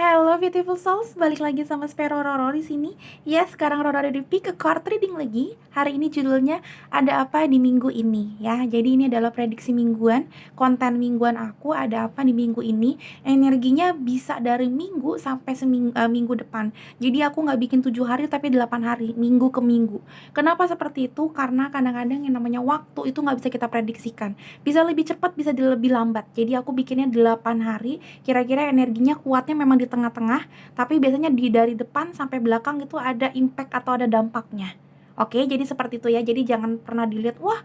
Hello beautiful souls, balik lagi sama Spero Roro di sini. Ya, sekarang Roro ada di pick a card reading lagi. Hari ini judulnya ada apa di minggu ini ya. Jadi ini adalah prediksi mingguan, konten mingguan aku ada apa di minggu ini. Energinya bisa dari minggu sampai minggu depan. Jadi aku nggak bikin 7 hari tapi 8 hari, minggu ke minggu. Kenapa seperti itu? Karena kadang-kadang yang namanya waktu itu nggak bisa kita prediksikan. Bisa lebih cepat, bisa lebih lambat. Jadi aku bikinnya 8 hari. Kira-kira energinya kuatnya memang di tengah-tengah, tapi biasanya dari depan sampai belakang itu ada impact atau ada dampaknya. Oke, jadi seperti itu ya. Jadi jangan pernah dilihat, wah,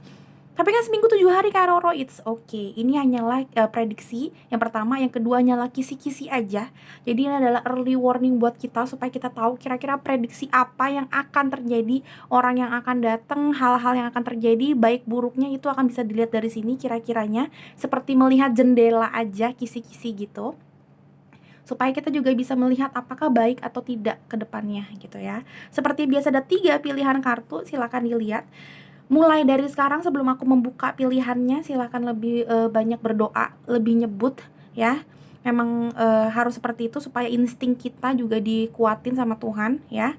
tapi kan seminggu 7 hari Kak Roro, it's okay. Ini hanyalah prediksi. Yang pertama, yang kedua hanyalah kisi-kisi aja. Jadi ini adalah early warning buat kita supaya kita tahu kira-kira prediksi apa yang akan terjadi, orang yang akan datang, hal-hal yang akan terjadi, baik buruknya itu akan bisa dilihat dari sini kira-kiranya. Seperti melihat jendela aja, kisi-kisi gitu, supaya kita juga bisa melihat apakah baik atau tidak ke depannya gitu ya. Seperti biasa ada 3 pilihan kartu, silakan dilihat. Mulai dari sekarang sebelum aku membuka pilihannya, silakan lebih banyak berdoa, lebih nyebut ya. Memang harus seperti itu supaya insting kita juga dikuatin sama Tuhan ya.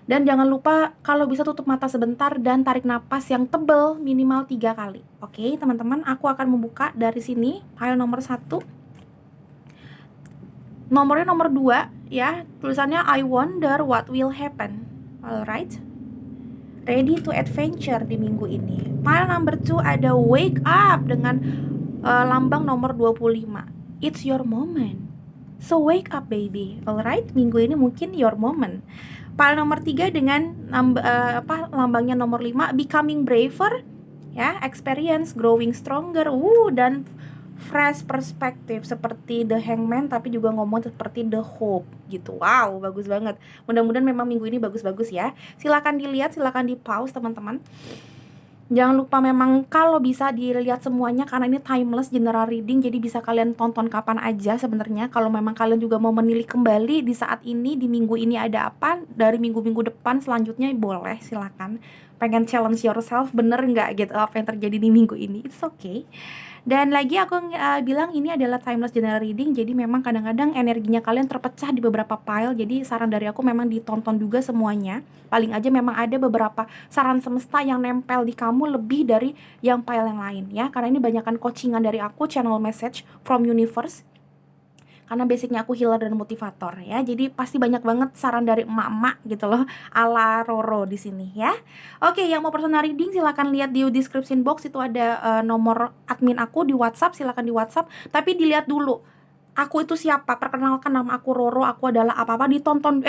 Dan jangan lupa kalau bisa tutup mata sebentar dan tarik napas yang tebal minimal 3 kali. Oke, teman-teman, aku akan membuka dari sini pile nomor 1. Nomornya nomor 2 ya, tulisannya I wonder what will happen. Alright, ready to adventure di minggu ini. Pile number 2 ada wake up dengan lambang nomor 25. It's your moment, so wake up baby. Alright, minggu ini mungkin your moment. Pile nomor 3 dengan lambangnya nomor 5, becoming braver ya, experience, growing stronger, dan fresh perspective seperti The Hangman, tapi juga ngomong seperti The Hope gitu. Wow, bagus banget. Mudah-mudahan memang minggu ini bagus-bagus ya. Silakan dilihat, silakan di pause teman-teman. Jangan lupa memang kalau bisa dilihat semuanya karena ini timeless general reading, jadi bisa kalian tonton kapan aja sebenarnya. Kalau memang kalian juga mau menilik kembali di saat ini, di minggu ini ada apa, dari minggu-minggu depan selanjutnya boleh, silakan. Pengen challenge yourself, bener nggak gitu apa yang terjadi di minggu ini, it's okay. Dan lagi aku bilang ini adalah timeless general reading, jadi memang kadang-kadang energinya kalian terpecah di beberapa pile. Jadi saran dari aku memang ditonton juga semuanya. Paling aja memang ada beberapa saran semesta yang nempel di kamu lebih dari yang pile yang lain ya. Karena ini banyakkan coachingan dari aku, channel message from universe. Karena basicnya aku healer dan motivator ya, jadi pasti banyak banget saran dari emak-emak gitu loh, ala Roro di sini ya. Oke, yang mau personal reading silakan lihat di description box, itu ada nomor admin aku di WhatsApp, silakan di WhatsApp. Tapi dilihat dulu, aku itu siapa, perkenalkan nama aku Roro, aku adalah apa-apa,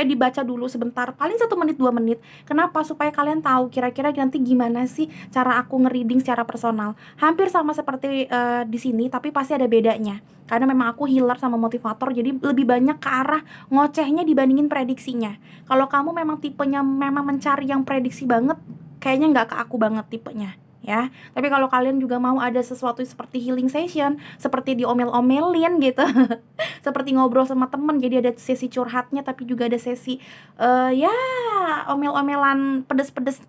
dibaca dulu sebentar, paling 1 menit 2 menit. Kenapa? Supaya kalian tahu kira-kira nanti gimana sih cara aku nge-reading secara personal. Hampir sama seperti di sini, tapi pasti ada bedanya. Karena memang aku healer sama motivator, jadi lebih banyak ke arah ngocehnya dibandingin prediksinya. Kalau kamu memang tipenya memang mencari yang prediksi banget, kayaknya nggak ke aku banget tipenya ya. Tapi kalau kalian juga mau ada sesuatu seperti healing session, seperti diomel-omelin gitu, seperti ngobrol sama temen, jadi ada sesi curhatnya tapi juga ada sesi ya omel-omelan pedes-pedes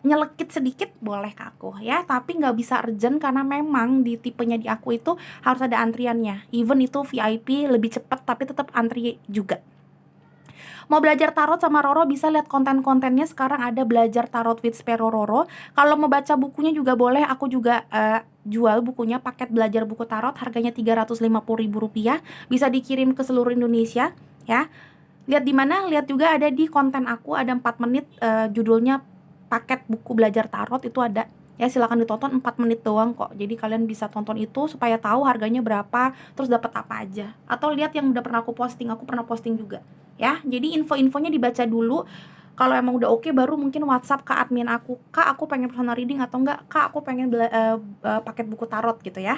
nyelekit sedikit, boleh ke aku ya. Tapi nggak bisa urgent karena memang di tipenya di aku itu harus ada antriannya. Even itu VIP lebih cepat tapi tetap antri juga. Mau belajar tarot sama Roro bisa lihat konten-kontennya, sekarang ada belajar tarot with Spero Roro. Kalau mau baca bukunya juga boleh, aku juga jual bukunya, paket belajar buku tarot, harganya Rp350.000, bisa dikirim ke seluruh Indonesia ya. Lihat di mana? Lihat juga ada di konten aku, ada 4 menit judulnya paket buku belajar tarot, itu ada ya, silakan ditonton, 4 menit doang kok. Jadi kalian bisa tonton itu supaya tahu harganya berapa, terus dapat apa aja. Atau lihat yang udah pernah aku pernah posting juga ya. Jadi info-infonya dibaca dulu. Kalau emang udah oke, baru mungkin WhatsApp ke admin aku, Kak aku pengen personal reading, atau enggak Kak aku pengen paket buku tarot gitu ya.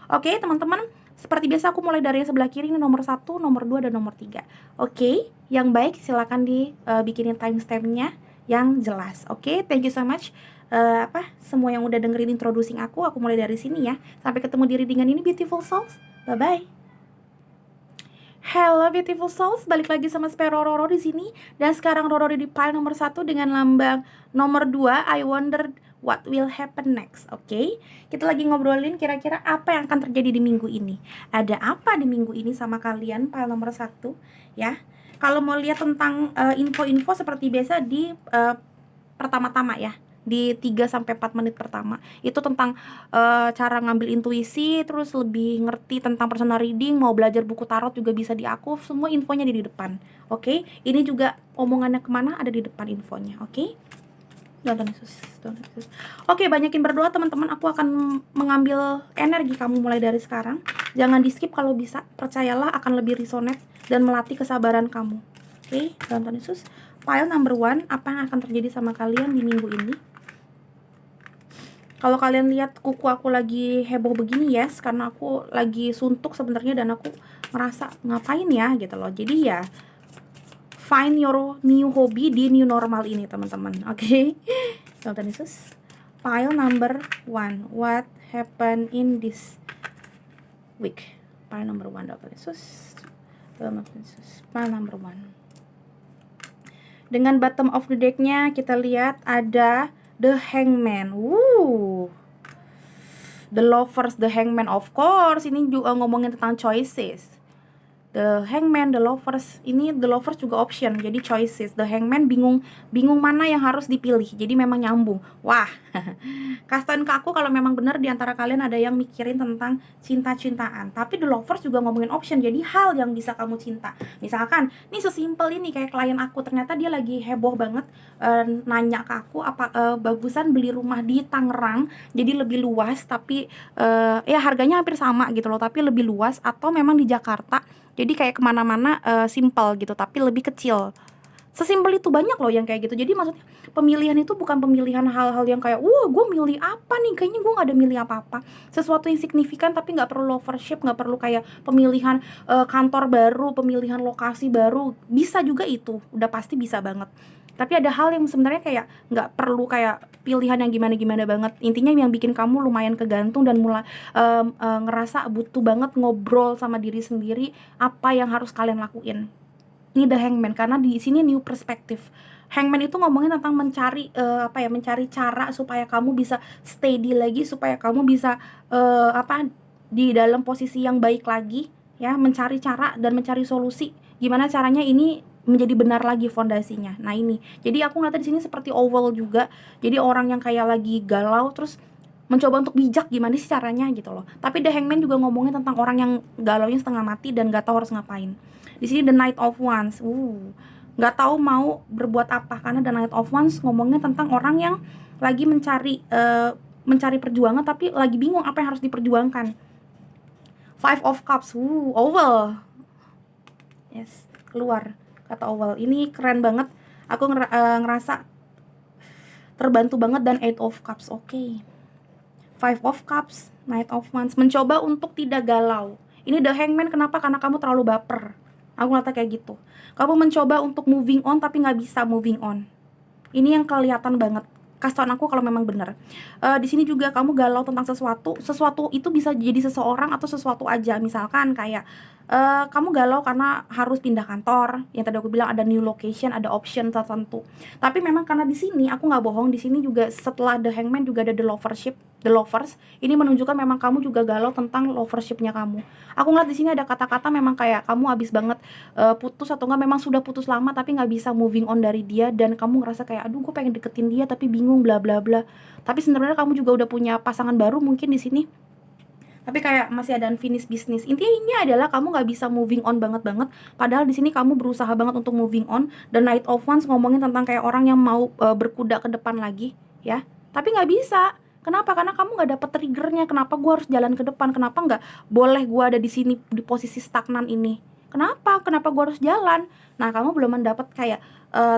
Oke teman-teman, seperti biasa aku mulai dari sebelah kiri, ini nomor 1, nomor 2, dan nomor 3. Oke, yang baik silakan dibikinin timestampnya yang jelas. Oke, thank you so much. Semua yang udah dengerin introducing aku mulai dari sini ya. Sampai ketemu di readingan ini beautiful souls. Bye bye. Hello beautiful souls, balik lagi sama Spero Roro di sini. Dan sekarang Roro di pile nomor 1 dengan lambang nomor 2, I wonder what will happen next. Oke, kita lagi ngobrolin kira-kira apa yang akan terjadi di minggu ini. Ada apa di minggu ini sama kalian, pile nomor 1 ya. Kalau mau lihat tentang info-info seperti biasa di pertama-tama ya, di 3-4 menit pertama itu tentang cara ngambil intuisi, terus lebih ngerti tentang personal reading, mau belajar buku tarot juga bisa di aku, semua infonya di depan. Oke, ini juga omongannya kemana ada di depan infonya. Oke, Tuhan Yesus. Oke, banyakin berdoa teman-teman, aku akan mengambil energi kamu mulai dari sekarang. Jangan di skip kalau bisa, percayalah akan lebih resonate dan melatih kesabaran kamu. Oke, Tuhan Yesus. File number 1, apa yang akan terjadi sama kalian di minggu ini? Kalau kalian lihat kuku aku lagi heboh begini, yes, karena aku lagi suntuk sebenarnya dan aku ngerasa ngapain ya gitu loh. Jadi ya find your new hobby di new normal ini teman-teman. Oke. Tuhan Yesus. File number 1, what happened in this week? File number 1, Tuhan Yesus. File number 1. Dengan bottom of the deck-nya kita lihat ada The Hangman. The Lovers, The Hangman, of course. Ini juga ngomongin tentang choices. The Hangman, The Lovers. Ini The Lovers juga option, jadi choices. The Hangman bingung mana yang harus dipilih. Jadi memang nyambung. Wah, kasih ke aku kalau memang benar di antara kalian ada yang mikirin tentang cinta-cintaan. Tapi The Lovers juga ngomongin option, jadi hal yang bisa kamu cinta. Misalkan, ini sesimpel ini kayak klien aku, ternyata dia lagi heboh banget nanya ke aku apa bagusan beli rumah di Tangerang, jadi lebih luas tapi ya harganya hampir sama gitu loh, tapi lebih luas, atau memang di Jakarta. Jadi kayak kemana-mana simple gitu, tapi lebih kecil. Sesimpel itu, banyak loh yang kayak gitu. Jadi maksudnya pemilihan itu bukan pemilihan hal-hal yang kayak gue milih apa nih, kayaknya gue gak ada milih apa-apa. Sesuatu yang signifikan tapi gak perlu lovership, gak perlu kayak pemilihan kantor baru, pemilihan lokasi baru. Bisa juga itu, udah pasti bisa banget. Tapi ada hal yang sebenarnya kayak gak perlu kayak pilihan yang gimana-gimana banget. Intinya yang bikin kamu lumayan kegantung dan mulai ngerasa butuh banget ngobrol sama diri sendiri apa yang harus kalian lakuin. Ini The Hangman, karena di sini new perspective. Hangman itu ngomongin tentang mencari mencari cara supaya kamu bisa steady lagi, supaya kamu bisa di dalam posisi yang baik lagi ya, mencari cara dan mencari solusi gimana caranya ini menjadi benar lagi fondasinya. Nah ini, jadi aku ngeliatnya di sini seperti oval juga. Jadi orang yang kayak lagi galau terus mencoba untuk bijak gimana sih caranya gitu loh. Tapi The Hangman juga ngomongin tentang orang yang galaunya setengah mati dan gak tahu harus ngapain. Di sini The Knight of Wands, nggak tahu mau berbuat apa, karena The Knight of Wands ngomongnya tentang orang yang lagi mencari perjuangan tapi lagi bingung apa yang harus diperjuangkan. Five of Cups, oval, yes, keluar kata oval. Ini keren banget, aku ngerasa terbantu banget. Dan Eight of Cups, oke. Five of Cups, Knight of Wands, mencoba untuk tidak galau. Ini The Hangman, kenapa? Karena kamu terlalu baper. Aku ngeliatnya kayak gitu. Kamu mencoba untuk moving on tapi nggak bisa moving on. Ini yang kelihatan banget. Kasih tau aku kalau memang benar. Di sini juga kamu galau tentang sesuatu. Sesuatu itu bisa jadi seseorang atau sesuatu aja. Misalkan kayak kamu galau karena harus pindah kantor. Yang tadi aku bilang ada new location, ada option tertentu. Tapi memang karena di sini aku nggak bohong, di sini juga setelah The Hangman juga ada The Lovers. Ini menunjukkan memang kamu juga galau tentang lovershipnya kamu. Aku ngeliat di sini ada kata-kata memang kayak kamu habis banget putus, atau enggak memang sudah putus lama tapi nggak bisa moving on dari dia, dan kamu ngerasa kayak aduh gue pengen deketin dia tapi bingung bla bla bla. Tapi sebenarnya kamu juga udah punya pasangan baru mungkin di sini. Tapi kayak masih ada unfinished business. Intinya adalah kamu nggak bisa moving on banget. Padahal di sini kamu berusaha banget untuk moving on. The Knight of Wands ngomongin tentang kayak orang yang mau berkuda ke depan lagi, ya. Tapi nggak bisa. Kenapa? Karena kamu nggak dapet triggernya. Kenapa gue harus jalan ke depan? Kenapa nggak boleh gue ada di sini di posisi stagnan ini? Kenapa gue harus jalan? Nah, kamu belum mendapat kayak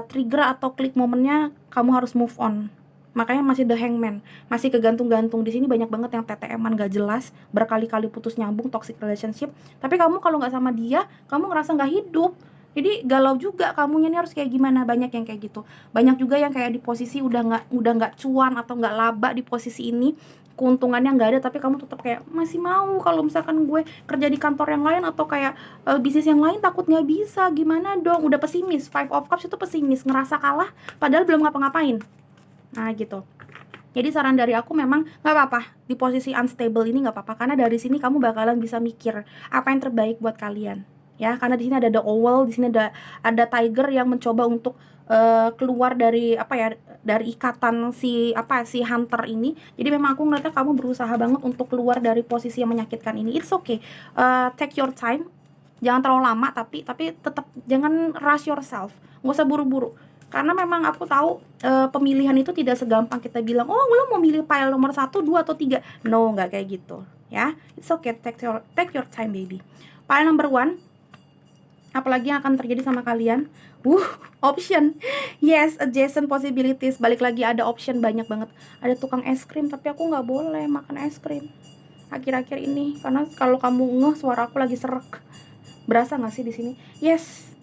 trigger atau klik momennya kamu harus move on. Makanya masih The Hangman, masih kegantung-gantung. Di sini banyak banget yang TTM-an gak jelas, berkali-kali putus nyambung, toxic relationship. Tapi kamu kalau nggak sama dia, kamu ngerasa nggak hidup. Jadi galau juga kamunya nih harus kayak gimana. Banyak yang kayak gitu. Banyak juga yang kayak di posisi udah nggak cuan atau nggak laba di posisi ini. keuntungannya nggak ada, tapi kamu tetap kayak masih mau kalau misalkan gue kerja di kantor yang lain atau kayak bisnis yang lain, takut nggak bisa, gimana dong, udah pesimis. Five of Cups itu pesimis, ngerasa kalah padahal belum ngapa-ngapain. Nah gitu. Jadi saran dari aku memang nggak apa-apa di posisi unstable ini, nggak apa-apa, karena dari sini kamu bakalan bisa mikir apa yang terbaik buat kalian ya. Karena di sini ada the owl, di sini ada tiger yang mencoba untuk keluar dari apa ya, dari ikatan si hunter ini. Jadi memang aku ngeliatnya kamu berusaha banget untuk keluar dari posisi yang menyakitkan ini. It's okay, take your time, jangan terlalu lama, tapi tetap jangan rush yourself, nggak usah buru-buru. Karena memang aku tahu pemilihan itu tidak segampang kita bilang, oh lo mau milih pile nomor 1, 2, atau 3. No, nggak kayak gitu ya. It's okay, take your time baby. Pile number 1, apalagi yang akan terjadi sama kalian? Option. Yes, adjacent possibilities. Balik lagi ada option banyak banget. Ada tukang es krim, tapi aku nggak boleh makan es krim akhir-akhir ini, karena kalau kamu ngeh suara aku lagi serak. Berasa nggak sih di sini? Yes,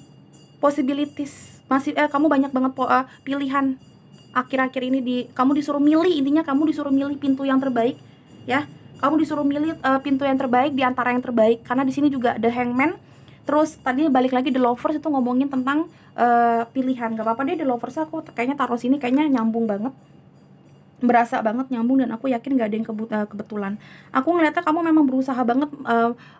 possibilities. Masih kamu banyak banget pilihan akhir-akhir ini. Kamu disuruh milih, intinya kamu disuruh milih pintu yang terbaik ya. Kamu disuruh milih pintu yang terbaik di antara yang terbaik, karena di sini juga ada hangman. Terus tadi balik lagi the lovers itu ngomongin tentang pilihan. Gak apa-apa deh, the lovers aku kayaknya taruh sini, kayaknya nyambung banget, berasa banget nyambung, dan aku yakin gak ada yang kebetulan. Aku ngeliatnya kamu memang berusaha banget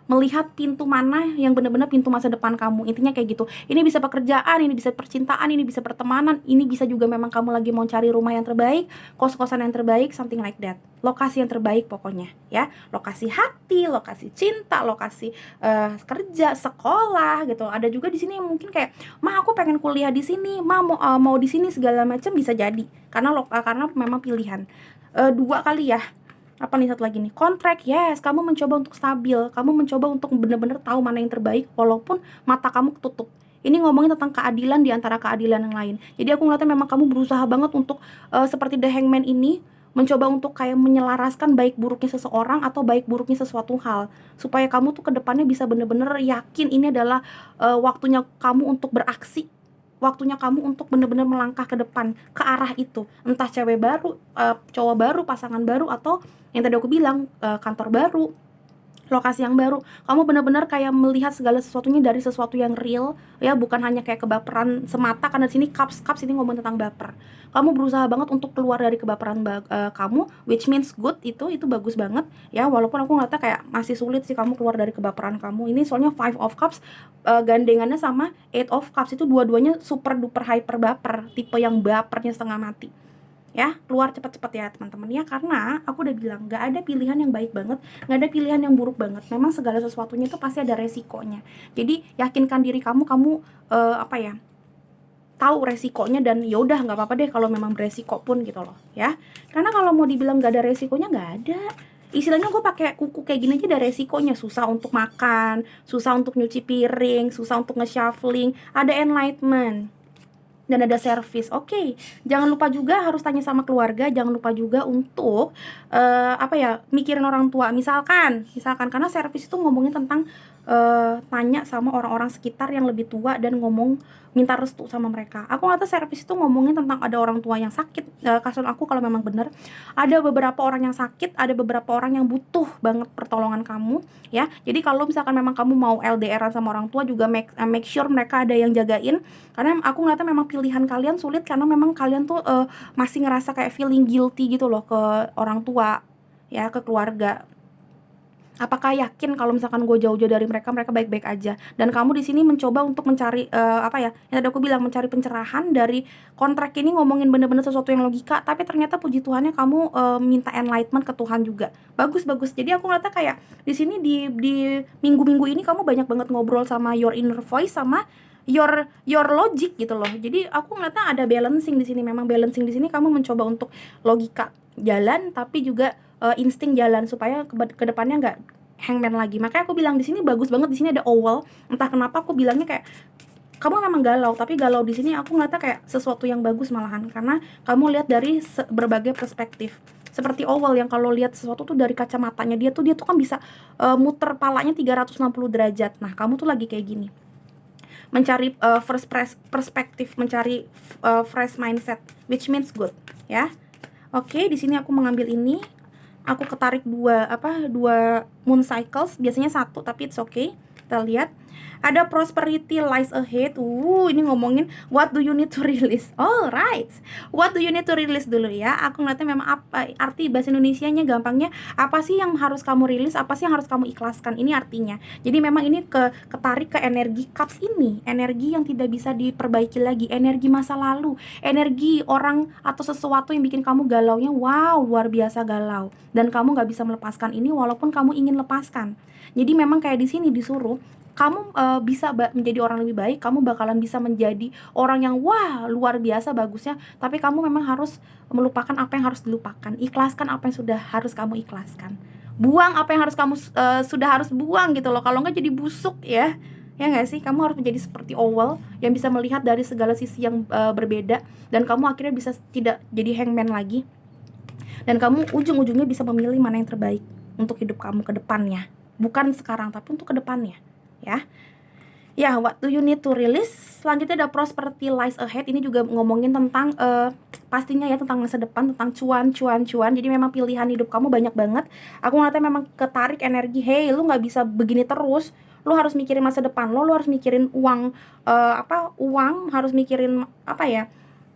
melihat pintu mana yang benar-benar pintu masa depan kamu. Intinya kayak gitu. Ini bisa pekerjaan, ini bisa percintaan, ini bisa pertemanan, ini bisa juga memang kamu lagi mau cari rumah yang terbaik, kos-kosan yang terbaik, something like that. Lokasi yang terbaik pokoknya ya. Lokasi hati, lokasi cinta, lokasi kerja, sekolah gitu. Ada juga di sini yang mungkin kayak, "Ma, aku pengen kuliah di sini, Ma, mau di sini," segala macam bisa jadi. Karena memang pilihan. 2 kali ya. Apa nih satu lagi nih? Kontrak. Yes, kamu mencoba untuk stabil. Kamu mencoba untuk benar-benar tahu mana yang terbaik walaupun mata kamu ketutup. Ini ngomongin tentang keadilan di antara keadilan yang lain. Jadi aku ngeliatnya memang kamu berusaha banget untuk seperti the hangman ini, mencoba untuk kayak menyelaraskan baik buruknya seseorang atau baik buruknya sesuatu hal, supaya kamu tuh ke depannya bisa benar-benar yakin ini adalah waktunya kamu untuk beraksi, waktunya kamu untuk benar-benar melangkah ke depan ke arah itu. Entah cewek baru, cowok baru, pasangan baru, atau yang tadi aku bilang kantor baru, lokasi yang baru. Kamu benar-benar kayak melihat segala sesuatunya dari sesuatu yang real ya, bukan hanya kayak kebaperan semata. Karena di sini cups ini ngomong tentang baper. Kamu berusaha banget untuk keluar dari kebaperan kamu, which means good. Itu bagus banget ya, walaupun aku ngeliatnya kayak masih sulit sih kamu keluar dari kebaperan kamu ini. Soalnya Five of Cups gandengannya sama Eight of Cups, itu dua-duanya super duper hyper baper, tipe yang bapernya setengah mati ya. Keluar cepet-cepet ya teman-teman ya, karena aku udah bilang gak ada pilihan yang baik banget, gak ada pilihan yang buruk banget. Memang segala sesuatunya itu pasti ada resikonya. Jadi yakinkan diri kamu tahu resikonya, dan yaudah nggak apa-apa deh kalau memang beresiko pun gitu loh ya. Karena kalau mau dibilang gak ada resikonya, nggak ada. Istilahnya gue pakai kuku kayak gini aja ada resikonya. Susah untuk makan, susah untuk nyuci piring, susah untuk nge-shuffling, ada enlightenment dan ada service. Oke, jangan lupa juga harus tanya sama keluarga. Jangan lupa juga untuk mikirin orang tua. Misalkan karena service itu ngomongin tentang tanya sama orang-orang sekitar yang lebih tua dan minta restu sama mereka. Aku nggak tahu, service itu ngomongin tentang ada orang tua yang sakit. Kasus aku kalau memang benar, ada beberapa orang yang sakit, ada beberapa orang yang butuh banget pertolongan kamu ya. Jadi kalau misalkan memang kamu mau LDRan sama orang tua juga, make sure mereka ada yang jagain. Karena aku ngeliatnya memang pilihan kalian sulit, karena memang kalian tuh masih ngerasa kayak feeling guilty gitu loh ke orang tua ya, ke keluarga. Apakah yakin kalau misalkan gue jauh-jauh dari mereka baik-baik aja? Dan kamu di sini mencoba untuk mencari yang tadi aku bilang, mencari pencerahan dari kontrak ini, ngomongin bener-bener sesuatu yang logika, tapi ternyata puji Tuhannya kamu minta enlightenment ke Tuhan juga. Bagus. Jadi aku ngeliatnya kayak di sini di minggu-minggu ini kamu banyak banget ngobrol sama your inner voice, sama your logic gitu loh. Jadi aku ngeliatnya ada balancing di sini. Memang balancing di sini kamu mencoba untuk logika jalan, tapi juga insting jalan, supaya ke depannya nggak hangman lagi. Makanya aku bilang di sini bagus banget. Di sini ada owl. Entah kenapa aku bilangnya kayak kamu memang galau, tapi galau di sini aku ngeliatnya kayak sesuatu yang bagus malahan, karena kamu lihat dari berbagai perspektif. Seperti owl yang kalau lihat sesuatu tuh dari kacamatanya dia tuh kan bisa muter palanya 360 derajat. Nah, kamu tuh lagi kayak gini, mencari first perspektif, mencari fresh mindset, which means good ya. Oke, di sini aku mengambil ini. Aku ketarik dua moon cycles, biasanya satu tapi it's okay. Kita lihat ada prosperity lies ahead. Ini ngomongin what do you need to release. Alright, what do you need to release dulu ya. Aku ngeliatnya memang apa arti bahasa Indonesianya, gampangnya apa sih yang harus kamu rilis, apa sih yang harus kamu ikhlaskan, ini artinya. Jadi memang ini ketarik ke energi cups ini, energi yang tidak bisa diperbaiki lagi, energi masa lalu, energi orang atau sesuatu yang bikin kamu galaunya wow luar biasa galau, dan kamu nggak bisa melepaskan ini walaupun kamu ingin lepaskan. Jadi memang kayak di sini disuruh kamu bisa menjadi orang lebih baik, kamu bakalan bisa menjadi orang yang wah luar biasa bagusnya, tapi kamu memang harus melupakan apa yang harus dilupakan, ikhlaskan apa yang sudah harus kamu ikhlaskan, buang apa yang harus kamu sudah harus buang gitu loh. Kalau nggak jadi busuk ya nggak sih. Kamu harus menjadi seperti owl yang bisa melihat dari segala sisi yang berbeda, dan kamu akhirnya bisa tidak jadi hangman lagi, dan kamu ujung-ujungnya bisa memilih mana yang terbaik untuk hidup kamu ke depannya, bukan sekarang tapi untuk ke depannya ya. What do you need to release? Selanjutnya ada prosperity lies ahead. Ini juga ngomongin tentang pastinya ya tentang masa depan, tentang cuan. Jadi memang pilihan hidup kamu banyak banget. Aku ngeliatnya memang ketarik energi, hey lu nggak bisa begini terus, lu harus mikirin masa depan lo, lu harus mikirin uang, uang, harus mikirin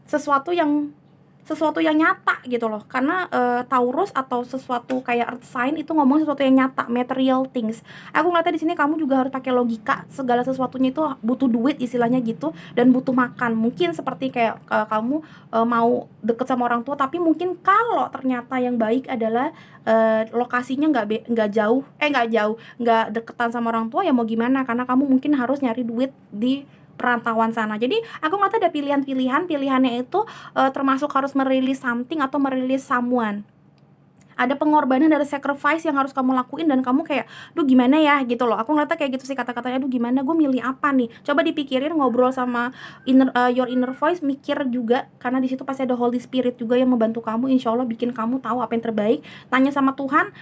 sesuatu yang nyata gitu loh. Karena Taurus atau sesuatu kayak earth sign itu ngomong sesuatu yang nyata, material things. Aku ngeliatnya di sini kamu juga harus pakai logika, segala sesuatunya itu butuh duit istilahnya gitu, dan butuh makan. Mungkin seperti kayak kamu mau deket sama orang tua, tapi mungkin kalau ternyata yang baik adalah lokasinya nggak deketan sama orang tua, ya mau gimana, karena kamu mungkin harus nyari duit di perantauan sana. Jadi aku ngeliatnya ada pilihannya itu termasuk harus merilis something atau merilis someone. Ada pengorbanan, dari sacrifice yang harus kamu lakuin, dan kamu kayak duh gimana ya gitu loh. Aku ngeliatnya kayak gitu sih kata-katanya, duh gimana, gue milih apa nih. Coba dipikirin, ngobrol sama your inner voice, mikir juga, karena di situ pasti ada Holy Spirit juga yang membantu kamu, insya Allah bikin kamu tahu apa yang terbaik. Tanya sama Tuhan,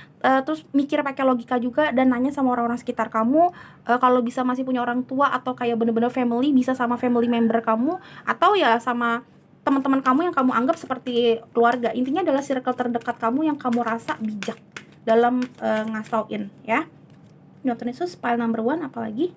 terus mikir pakai logika juga, dan nanya sama orang-orang sekitar kamu. Kalau bisa masih punya orang tua atau kayak bener-bener family, bisa sama family member kamu, atau ya sama teman-teman kamu yang kamu anggap seperti keluarga. Intinya adalah circle terdekat kamu yang kamu rasa bijak dalam ngasauin ya. Newton Yesus pile number 1 apalagi?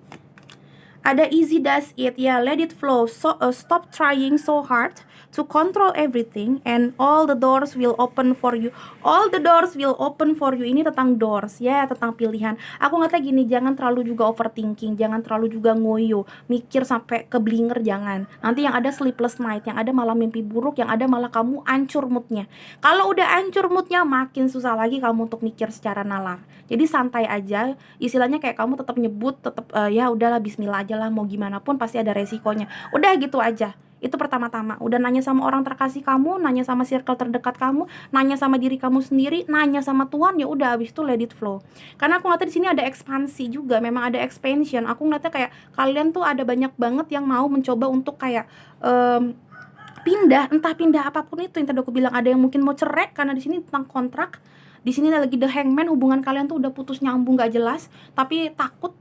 Ada easy does it, ya, let it flow. So stop trying so hard to control everything, and all the doors will open for you. All the doors will open for you. Ini tentang doors ya, tentang pilihan. Aku ngata gini, jangan terlalu juga overthinking, jangan terlalu juga ngoyo, mikir sampai keblinger, jangan. Nanti yang ada sleepless night, yang ada malah mimpi buruk, yang ada malah kamu ancur moodnya. Kalau udah ancur moodnya, makin susah lagi kamu untuk mikir secara nalar. Jadi santai aja, istilahnya kayak kamu tetap nyebut, tetap ya udahlah bismillah aja lah, mau gimana pun pasti ada resikonya. Udah gitu aja. Itu pertama-tama, udah nanya sama orang terkasih kamu, nanya sama circle terdekat kamu, nanya sama diri kamu sendiri, nanya sama Tuhan, ya udah abis itu let it flow. Karena aku ngeliatnya di sini ada ekspansi juga, memang ada expansion. Aku ngeliatnya kayak kalian tuh ada banyak banget yang mau mencoba untuk kayak pindah, entah pindah apapun itu. Yang tadi aku bilang ada yang mungkin mau cerai karena di sini tentang kontrak. Di sini lagi the hangman, hubungan kalian tuh udah putus nyambung gak jelas, tapi takut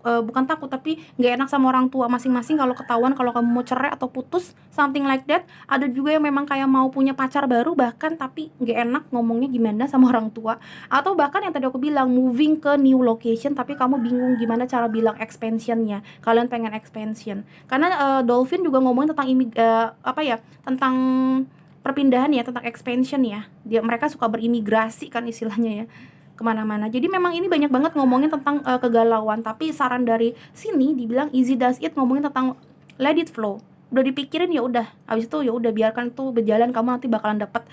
bukan takut tapi nggak enak sama orang tua masing-masing kalau ketahuan kalau kamu mau cerai atau putus, something like that. Ada juga yang memang kayak mau punya pacar baru bahkan, tapi nggak enak ngomongnya gimana sama orang tua. Atau bahkan yang tadi aku bilang moving ke new location, tapi kamu bingung gimana cara bilang expansionnya. Kalian pengen expansion karena Dolphin juga ngomongin tentang tentang perpindahan ya, tentang expansion ya. Mereka suka berimigrasi kan istilahnya ya, kemana-mana. Jadi memang ini banyak banget ngomongin tentang kegalauan. Tapi saran dari sini dibilang easy does it, ngomongin tentang let it flow. Udah dipikirin ya udah, habis itu ya udah biarkan itu berjalan. Kamu nanti bakalan dapat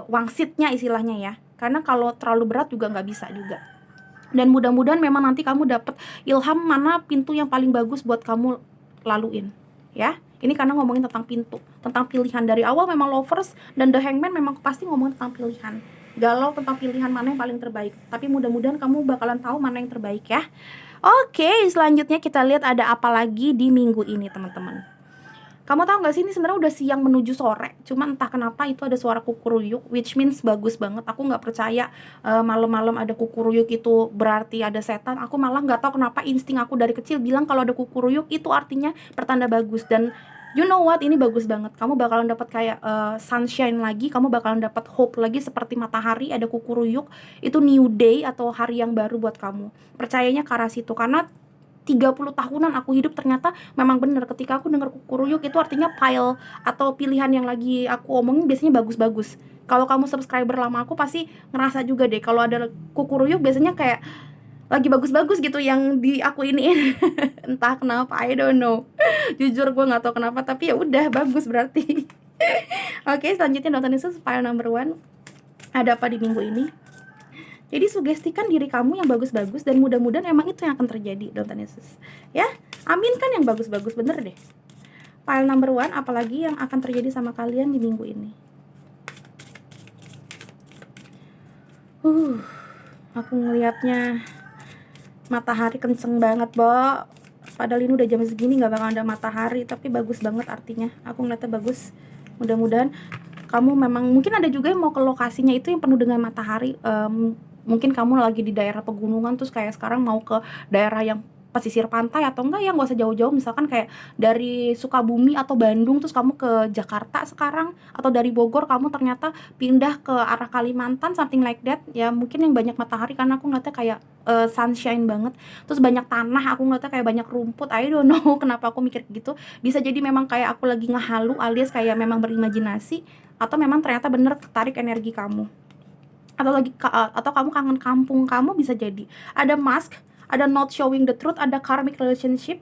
wangsitnya istilahnya ya. Karena kalau terlalu berat juga nggak bisa juga. Dan mudah-mudahan memang nanti kamu dapat ilham mana pintu yang paling bagus buat kamu laluin ya. Ini karena ngomongin tentang pintu, tentang pilihan. Dari awal memang lovers dan the hangman memang pasti ngomongin tentang pilihan. Galau tentang pilihan mana yang paling terbaik. Tapi mudah-mudahan kamu bakalan tahu mana yang terbaik ya. Oke, selanjutnya kita lihat ada apa lagi di minggu ini teman-teman. Kamu tahu gak sih, ini sebenarnya udah siang menuju sore, cuma entah kenapa itu ada suara kukuruyuk, which means bagus banget. Aku nggak percaya malam-malam ada kukuruyuk itu berarti ada setan. Aku malah nggak tahu kenapa insting aku dari kecil bilang kalau ada kukuruyuk itu artinya pertanda bagus. Dan You know what, ini bagus banget. Kamu bakalan dapat kayak sunshine lagi, kamu bakalan dapat hope lagi seperti matahari, ada kukuruyuk. Itu new day atau hari yang baru buat kamu. Percayanya ke arah situ, karena 30 tahunan aku hidup ternyata memang bener ketika aku dengar kukuruyuk itu artinya pile atau pilihan yang lagi aku omongin biasanya bagus-bagus. Kalau kamu subscriber lama aku pasti ngerasa juga deh kalau ada kukuruyuk biasanya kayak lagi bagus-bagus gitu yang di aku ini. Entah kenapa, I don't know. Jujur gue nggak tahu kenapa, tapi ya udah bagus berarti. Oke, selanjutnya Dalton Yesus file number 1. Ada apa di minggu ini? Jadi sugestikan diri kamu yang bagus-bagus dan mudah-mudahan emang itu yang akan terjadi, Dalton Yesus. Ya, aminkan yang bagus-bagus, bener deh. File number 1, apalagi yang akan terjadi sama kalian di minggu ini? Aku ngelihatnya matahari kenceng banget, Bo. Padahal ini udah jam segini gak bakal ada matahari, tapi bagus banget artinya. Aku ngeliatnya bagus. Mudah-mudahan kamu memang, mungkin ada juga yang mau ke lokasinya itu yang penuh dengan matahari. Mungkin kamu lagi di daerah pegunungan terus kayak sekarang mau ke daerah yang pesisir pantai atau enggak ya nggak usah jauh-jauh, misalkan kayak dari Sukabumi atau Bandung terus kamu ke Jakarta sekarang, atau dari Bogor kamu ternyata pindah ke arah Kalimantan, something like that ya. Mungkin yang banyak matahari, karena aku ngeliatnya kayak sunshine banget, terus banyak tanah, aku ngeliatnya kayak banyak rumput. I don't know kenapa aku mikir gitu. Bisa jadi memang kayak aku lagi ngehalu alias kayak memang berimajinasi, atau memang ternyata bener ketarik energi kamu, atau kamu kangen kampung kamu, bisa jadi. Ada mask, ada not showing the truth, ada karmic relationship,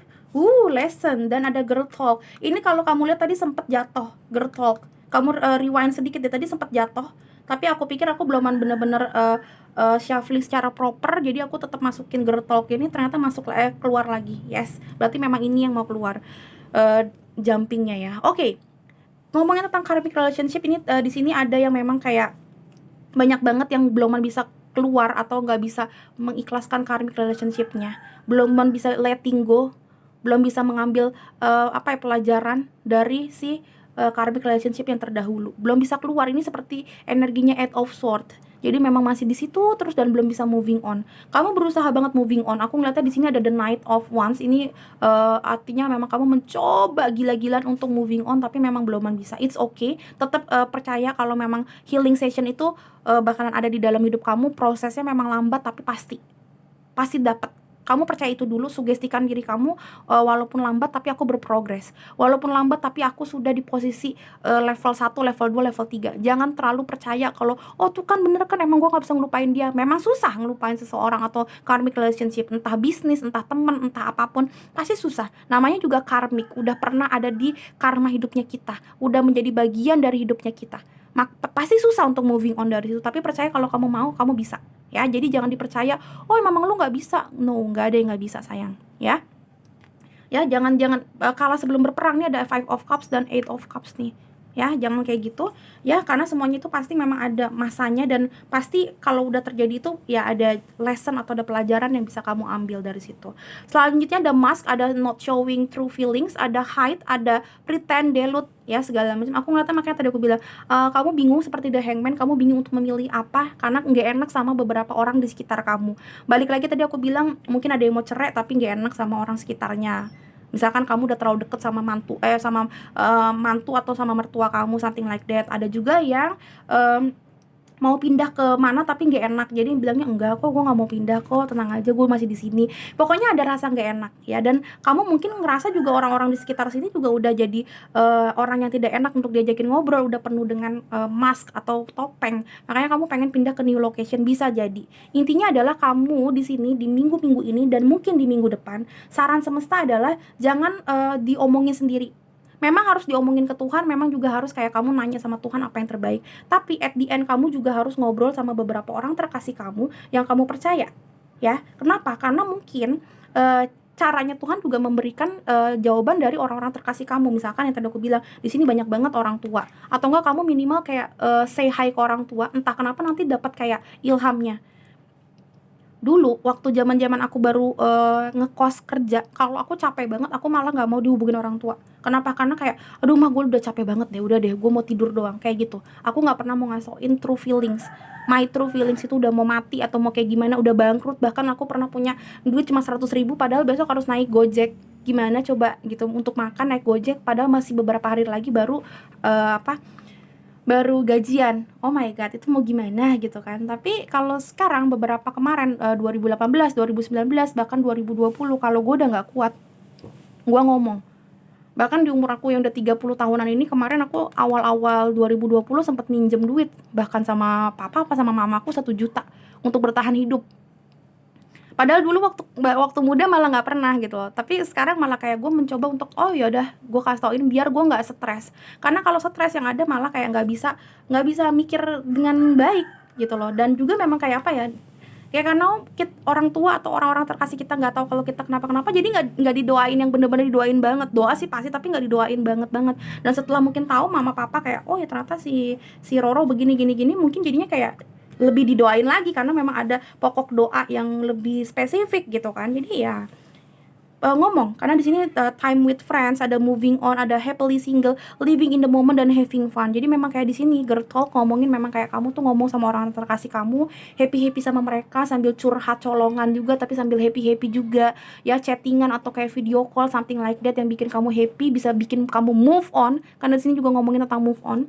lesson, dan ada girl talk. Ini kalau kamu lihat tadi sempet jatuh girl talk. Kamu rewind sedikit deh, tadi sempet jatuh. Tapi aku pikir aku belum bener-bener shuffling secara proper, jadi aku tetap masukin girl talk ini, ternyata keluar lagi. Yes, berarti memang ini yang mau keluar jumpingnya ya. Oke. Ngomongin tentang karmic relationship ini, di sini ada yang memang kayak banyak banget yang belum bisa keluar atau nggak bisa mengikhlaskan karmic relationship-nya, belum bisa letting go, belum bisa mengambil pelajaran dari si karmic relationship yang terdahulu, belum bisa keluar. Ini seperti energinya Eight of Swords. Jadi memang masih di situ terus dan belum bisa moving on. Kamu berusaha banget moving on. Aku ngeliatnya di sini ada the Knight of Wands. Ini artinya memang kamu mencoba gila-gilaan untuk moving on, tapi memang belum bisa. It's okay. Tetap percaya kalau memang healing session itu bakalan ada di dalam hidup kamu. Prosesnya memang lambat tapi pasti dapat. Kamu percaya itu dulu, sugestikan diri kamu, walaupun lambat tapi aku berprogres. Walaupun lambat tapi aku sudah di posisi level 1, level 2, level 3. Jangan terlalu percaya kalau tuh kan bener kan emang gue gak bisa ngelupain dia. Memang susah ngelupain seseorang atau karmic relationship, entah bisnis, entah temen, entah apapun, pasti susah. Namanya juga karmic, udah pernah ada di karma hidupnya kita, udah menjadi bagian dari hidupnya kita. Pasti susah untuk moving on dari situ, tapi percaya kalau kamu mau, kamu bisa. Ya, jadi jangan dipercaya, memang lu nggak bisa. No, nggak ada yang nggak bisa, sayang. Ya, jangan kalah sebelum berperang. Nih ada 5 of Cups dan 8 of Cups nih. Ya, jangan kayak gitu. Ya, karena semuanya itu pasti memang ada masanya, dan pasti kalau udah terjadi itu ya ada lesson atau ada pelajaran yang bisa kamu ambil dari situ. Selanjutnya ada mask, ada not showing true feelings, ada hide, ada pretend, delude, ya segala macam. Aku ngeliatnya, makanya tadi aku bilang kamu bingung seperti the hangman, kamu bingung untuk memilih apa karena nggak enak sama beberapa orang di sekitar kamu. Balik lagi tadi aku bilang mungkin ada yang mau cerai tapi nggak enak sama orang sekitarnya. Misalkan kamu udah terlalu deket sama mantu atau sama mertua kamu, something like that. Ada juga yang mau pindah ke mana tapi nggak enak, jadi bilangnya enggak kok, gue nggak mau pindah kok, tenang aja, gue masih di sini. Pokoknya ada rasa nggak enak ya, dan kamu mungkin ngerasa juga orang-orang di sekitar sini juga udah jadi orang yang tidak enak untuk diajakin ngobrol, udah penuh dengan mask atau topeng, makanya kamu pengen pindah ke new location. Bisa jadi. Intinya adalah kamu di sini di minggu-minggu ini dan mungkin di minggu depan, saran semesta adalah jangan diomongin sendiri. Memang harus diomongin ke Tuhan, memang juga harus kayak kamu nanya sama Tuhan apa yang terbaik. Tapi at the end kamu juga harus ngobrol sama beberapa orang terkasih kamu yang kamu percaya. Ya, kenapa? Karena mungkin caranya Tuhan juga memberikan jawaban dari orang-orang terkasih kamu. Misalkan yang tadi aku bilang, di sini banyak banget orang tua. Atau enggak kamu minimal kayak say hi ke orang tua, entah kenapa nanti dapat kayak ilhamnya. Dulu waktu zaman-zaman aku baru ngekos kerja, kalau aku capek banget aku malah nggak mau dihubungin orang tua. Kenapa? Karena kayak, aduh mah gue udah capek banget deh, udah deh gue mau tidur doang, kayak gitu. Aku nggak pernah mau ngasoin true feelings. My true feelings itu udah mau mati atau mau kayak gimana, udah bangkrut, bahkan aku pernah punya duit cuma 100.000 padahal besok harus naik Gojek. Gimana coba gitu untuk makan naik Gojek, padahal masih beberapa hari lagi baru baru gajian. Oh my god, itu mau gimana gitu kan. Tapi kalau sekarang beberapa kemarin 2018, 2019 bahkan 2020, kalau gue udah nggak kuat, gue ngomong. Bahkan di umur aku yang udah 30 tahunan ini, kemarin aku awal-awal 2020 sempat minjem duit bahkan sama papa apa sama mamaku 1 juta untuk bertahan hidup. Padahal dulu waktu muda malah nggak pernah gitu loh. Tapi sekarang malah kayak gue mencoba untuk, oh yaudah gue kasih tauin biar gue nggak stres. Karena kalau stres yang ada malah kayak nggak bisa mikir dengan baik gitu loh. Dan juga memang kayak apa ya, kayak karena orang tua atau orang-orang terkasih kita nggak tahu kalau kita kenapa-kenapa, jadi nggak didoain yang bener-bener didoain banget. Doa sih pasti tapi nggak didoain banget. Dan setelah mungkin tahu mama papa kayak, oh ya ternyata si Roro begini gini gini, mungkin jadinya kayak lebih didoain lagi karena memang ada pokok doa yang lebih spesifik gitu kan. Jadi ya ngomong karena di sini time with friends, ada moving on, ada happily single, living in the moment, dan having fun. Jadi memang kayak di sini girl talk ngomongin memang kayak kamu tuh ngomong sama orang terkasih kamu, happy sama mereka sambil curhat colongan juga tapi sambil happy juga ya, chattingan atau kayak video call something like that yang bikin kamu happy, bisa bikin kamu move on. Karena di sini juga ngomongin tentang move on.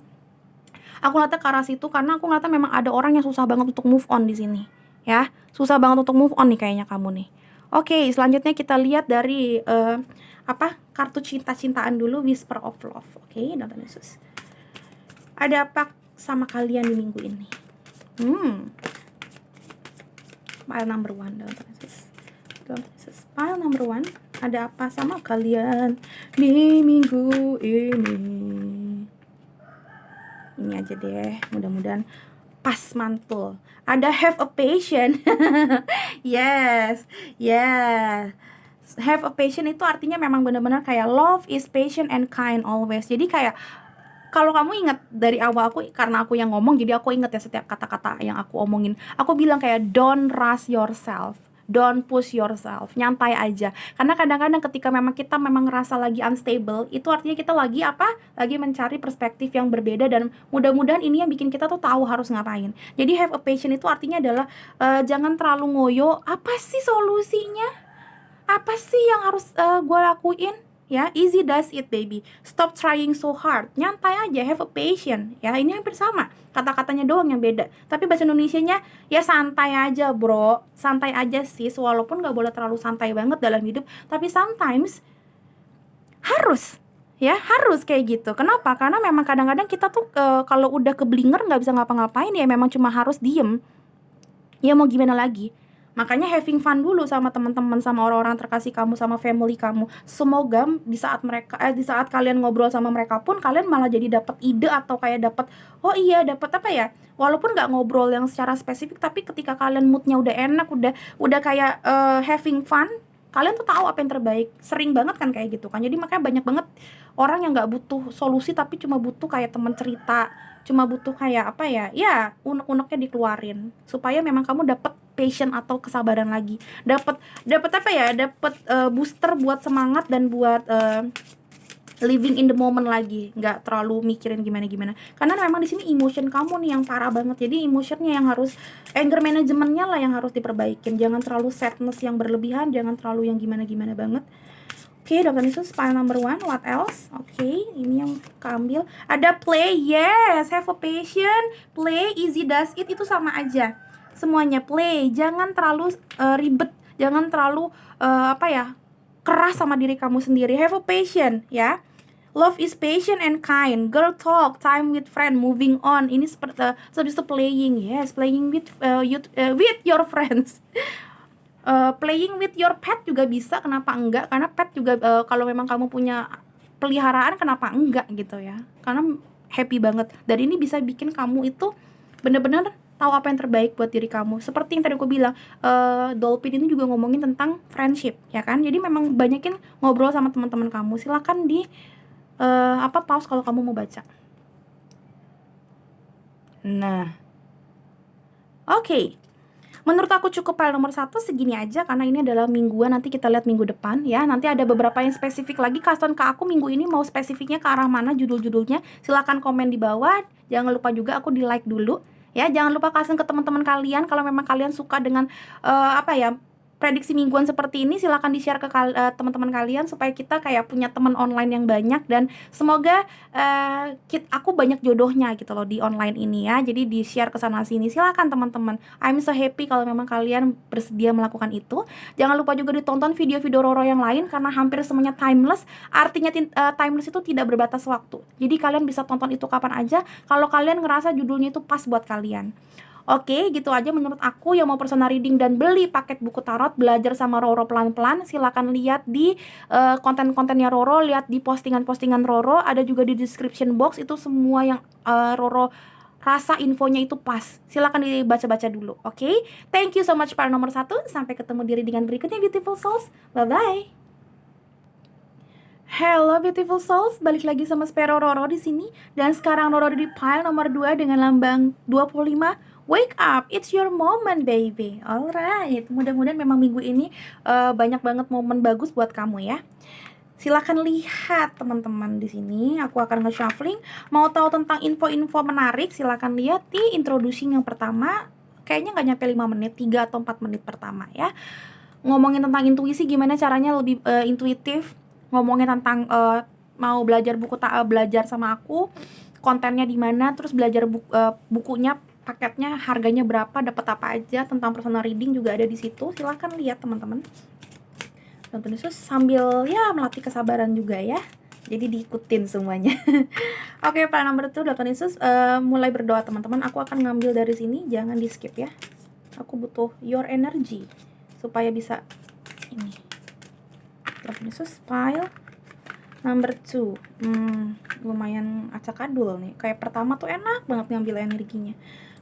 Aku ngeliatnya ke arah situ karena aku ngeliatnya memang ada orang yang susah banget untuk move on di sini. Ya, susah banget untuk move on nih kayaknya kamu nih. Oke, selanjutnya kita lihat dari kartu cinta-cintaan dulu, Whisper of Love. Oke, Dalam Yesus. Ada apa sama kalian di minggu ini? Pile number 1, Dalam Yesus. Pile number 1, ada apa sama kalian di minggu ini? Ini aja deh, mudah-mudahan pas mantul. Ada have a patient. yes. Have a patient itu artinya memang benar-benar kayak love is patient and kind always. Jadi kayak kalau kamu ingat dari awal karena aku yang ngomong, jadi aku ingat ya setiap kata-kata yang aku omongin. Aku bilang kayak don't rush yourself, don't push yourself, nyantai aja. Karena kadang-kadang ketika memang kita ngerasa lagi unstable, itu artinya kita lagi mencari perspektif yang berbeda, dan mudah-mudahan ini yang bikin kita tuh tahu harus ngapain. Jadi have a patient itu artinya adalah jangan terlalu ngoyo, apa sih solusinya? Apa sih yang harus gue lakuin? Ya, easy does it baby. Stop trying so hard. Nyantai aja, have a patient. Ya, ini hampir sama. Kata-katanya doang yang beda. Tapi bahasa Indonesianya ya santai aja, bro. Santai aja sis, walaupun gak boleh terlalu santai banget dalam hidup. Tapi sometimes harus. Ya, harus kayak gitu. Kenapa? Karena memang kadang-kadang kita tuh kalau udah keblinger gak bisa ngapa-ngapain, ya memang cuma harus diem. Ya mau gimana lagi? Makanya having fun dulu sama teman-teman, sama orang-orang terkasih kamu, sama family kamu. Semoga di saat kalian ngobrol sama mereka pun kalian malah jadi dapat ide atau kayak dapat dapat apa ya? Walaupun nggak ngobrol yang secara spesifik, tapi ketika kalian moodnya udah enak, udah kayak having fun, kalian tuh tahu apa yang terbaik. Sering banget kan kayak gitu kan. Jadi makanya banyak banget orang yang nggak butuh solusi tapi cuma butuh kayak teman cerita, cuma butuh kayak apa ya, unek-uneknya dikeluarin supaya memang kamu dapat passion atau kesabaran lagi, dapat booster buat semangat dan buat living in the moment lagi, nggak terlalu mikirin gimana. Karena memang di sini emotion kamu nih yang parah banget, jadi emotionnya yang harus, anger managementnya lah yang harus diperbaikin. Jangan terlalu sadness yang berlebihan, jangan terlalu yang gimana banget. Oke, Dr. Nisus, file number 1, what else? Oke, ini yang keambil. Ada play, yes, have a passion, play, easy does it, itu sama aja. Semuanya play, jangan terlalu ribet, jangan terlalu keras sama diri kamu sendiri. Have a passion, ya. Love is patient and kind. Girl talk, time with friend, moving on. Ini seperti playing, yes, playing with your friends. Playing with your pet juga bisa, kenapa enggak? Karena pet juga kalau memang kamu punya peliharaan, kenapa enggak gitu ya? Karena happy banget. Dan ini bisa bikin kamu itu bener-bener tahu apa yang terbaik buat diri kamu. Seperti yang tadi aku bilang, Dolphin ini juga ngomongin tentang friendship, ya kan? Jadi memang banyakin ngobrol sama teman-teman kamu. Silakan di pause kalau kamu mau baca. Nah, oke. Menurut aku cukup pile nomor 1 segini aja, karena ini adalah mingguan, nanti kita lihat minggu depan ya. Nanti ada beberapa yang spesifik lagi, custom ke aku minggu ini mau spesifiknya ke arah mana judul-judulnya. Silahkan komen di bawah, jangan lupa juga aku di like dulu ya. Jangan lupa kasih ke teman-teman kalian kalau memang kalian suka dengan prediksi mingguan seperti ini. Silahkan di-share ke teman-teman kalian supaya kita kayak punya teman online yang banyak, dan semoga aku banyak jodohnya gitu loh di online ini ya. Jadi di-share ke sana sini. Silahkan teman-teman. I'm so happy kalau memang kalian bersedia melakukan itu. Jangan lupa juga ditonton video-video Roro yang lain karena hampir semuanya timeless. Artinya timeless itu tidak berbatas waktu. Jadi kalian bisa tonton itu kapan aja kalau kalian ngerasa judulnya itu pas buat kalian. Oke, gitu aja menurut aku. Yang mau personal reading dan beli paket buku tarot, belajar sama Roro pelan-pelan, silakan lihat di konten-kontennya Roro, lihat di postingan-postingan Roro, ada juga di description box. Itu semua yang Roro rasa infonya itu pas. Silakan dibaca-baca dulu, oke? Thank you so much para nomor 1. Sampai ketemu di readingan berikutnya, beautiful souls. Bye-bye. Hello beautiful souls, balik lagi sama Spero Roro di sini. Dan sekarang Roro di pile nomor 2 dengan lambang 25. Wake up, it's your moment baby. Alright, mudah-mudahan memang minggu ini banyak banget momen bagus buat kamu ya. Silakan lihat teman-teman di sini. Aku akan nge-shuffling. Mau tahu tentang info-info menarik, silakan lihat di introducing yang pertama. Kayaknya nggak nyampe 5 menit, 3 atau 4 menit pertama ya. Ngomongin tentang intuisi, gimana caranya lebih intuitif. Ngomongin tentang mau belajar belajar sama aku, kontennya di mana, terus belajar bukunya, paketnya harganya berapa, dapat apa aja, tentang personal reading juga ada di situ. Silahkan lihat teman-teman. Dan terus sambil ya melatih kesabaran juga ya. Jadi diikutin semuanya. Oke, para nomor 2 Dr. Yesus mulai berdoa teman-teman. Aku akan ngambil dari sini, jangan di skip ya. Aku butuh your energy supaya bisa ini. Dr. Yesus pile number 2. Lumayan acak-adul nih. Kayak pertama tuh enak banget ngambil energinya.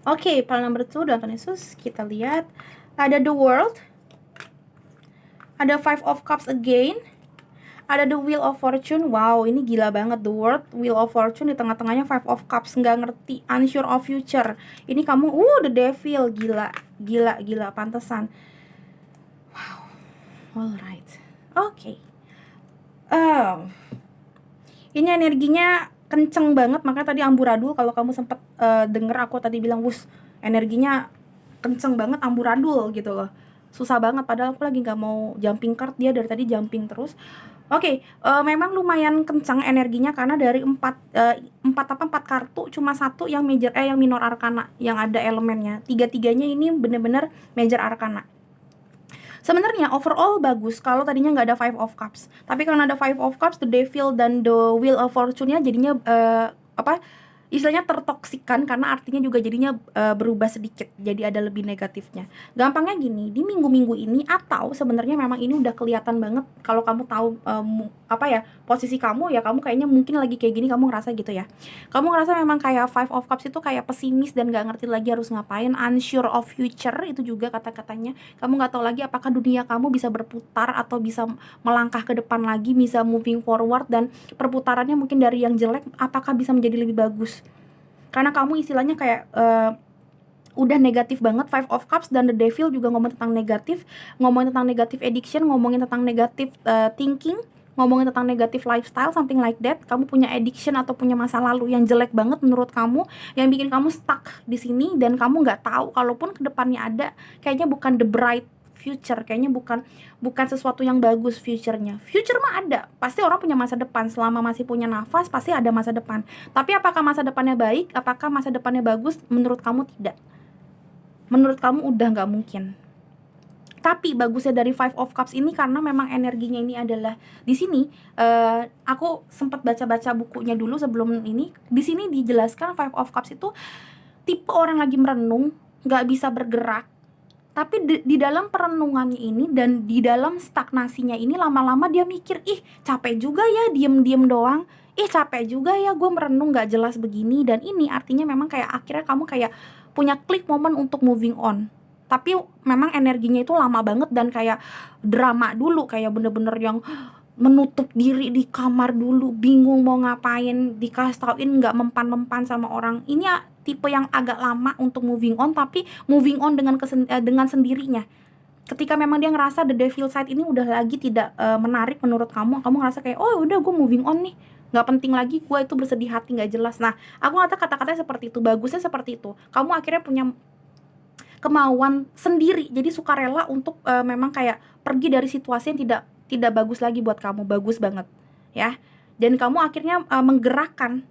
Oke, pile number 2 Dr. Yesus, kita lihat ada the world. Ada 5 of cups again. Ada the wheel of fortune. Wow, ini gila banget. The world, wheel of fortune, di tengah-tengahnya 5 of cups. Nggak ngerti, unsure of future. Ini kamu, the devil. Gila, pantesan. Wow, alright. Oke. Ini energinya kenceng banget, makanya tadi amburadul. Kalau kamu sempet denger aku tadi bilang, energinya kenceng banget, amburadul gitu loh. Susah banget, padahal aku lagi nggak mau jumping card, dia dari tadi jumping terus. Oke, memang lumayan kencang energinya karena dari 4 kartu cuma 1 yang yang minor arcana yang ada elemennya. 3-3-nya ini bener-bener major arcana. Sebenarnya overall bagus kalau tadinya nggak ada 5 of cups. Tapi karena ada 5 of cups, the devil dan the wheel of fortune-nya jadinya istilahnya tertoksikan, karena artinya juga jadinya berubah sedikit, jadi ada lebih negatifnya. Gampangnya gini, di minggu-minggu ini, atau sebenarnya memang ini udah kelihatan banget kalau kamu tahu posisi kamu ya, kamu kayaknya mungkin lagi kayak gini, kamu ngerasa gitu ya. Kamu ngerasa memang kayak 5 of cups itu kayak pesimis dan gak ngerti lagi harus ngapain, unsure of future itu juga kata-katanya. Kamu gak tahu lagi apakah dunia kamu bisa berputar atau bisa melangkah ke depan lagi, bisa moving forward, dan perputarannya mungkin dari yang jelek apakah bisa menjadi lebih bagus. Karena kamu istilahnya kayak udah negatif banget. 5 of cups dan the devil juga ngomong tentang negatif, ngomongin tentang negative addiction, ngomongin tentang negative thinking, ngomongin tentang negative lifestyle, something like that. Kamu punya addiction atau punya masa lalu yang jelek banget menurut kamu, yang bikin kamu stuck di sini, dan kamu nggak tahu kalaupun kedepannya ada, kayaknya bukan the bright future, kayaknya bukan sesuatu yang bagus future-nya. Future mah ada, pasti orang punya masa depan, selama masih punya nafas pasti ada masa depan. Tapi apakah masa depannya baik, apakah masa depannya bagus, menurut kamu tidak. Menurut kamu udah nggak mungkin. Tapi bagusnya dari 5 of cups ini karena memang energinya ini adalah di sini. Aku sempat baca-baca bukunya dulu sebelum ini. Di sini dijelaskan 5 of cups itu tipe orang lagi merenung, nggak bisa bergerak. Tapi di dalam perenungannya ini dan di dalam stagnasinya ini, lama-lama dia mikir, capek juga ya diem-diem doang. Capek juga ya gue merenung gak jelas begini. Dan ini artinya memang kayak akhirnya kamu kayak punya klik momen untuk moving on. Tapi memang energinya itu lama banget dan kayak drama dulu, kayak bener-bener yang menutup diri di kamar dulu, bingung mau ngapain, dikasih tauin nggak mempan-mempan sama orang. Ini ya tipe yang agak lama untuk moving on, tapi moving on dengan sendirinya. Ketika memang dia ngerasa the devil side ini udah lagi tidak menarik menurut kamu ngerasa kayak, oh udah gue moving on nih, nggak penting lagi gue itu bersedih hati nggak jelas. Nah, aku ngerasa kata-katanya seperti itu, bagusnya seperti itu. Kamu akhirnya punya kemauan sendiri, jadi sukarela untuk memang kayak pergi dari situasi yang tidak bagus lagi buat kamu. Bagus banget ya. Dan kamu akhirnya menggerakkan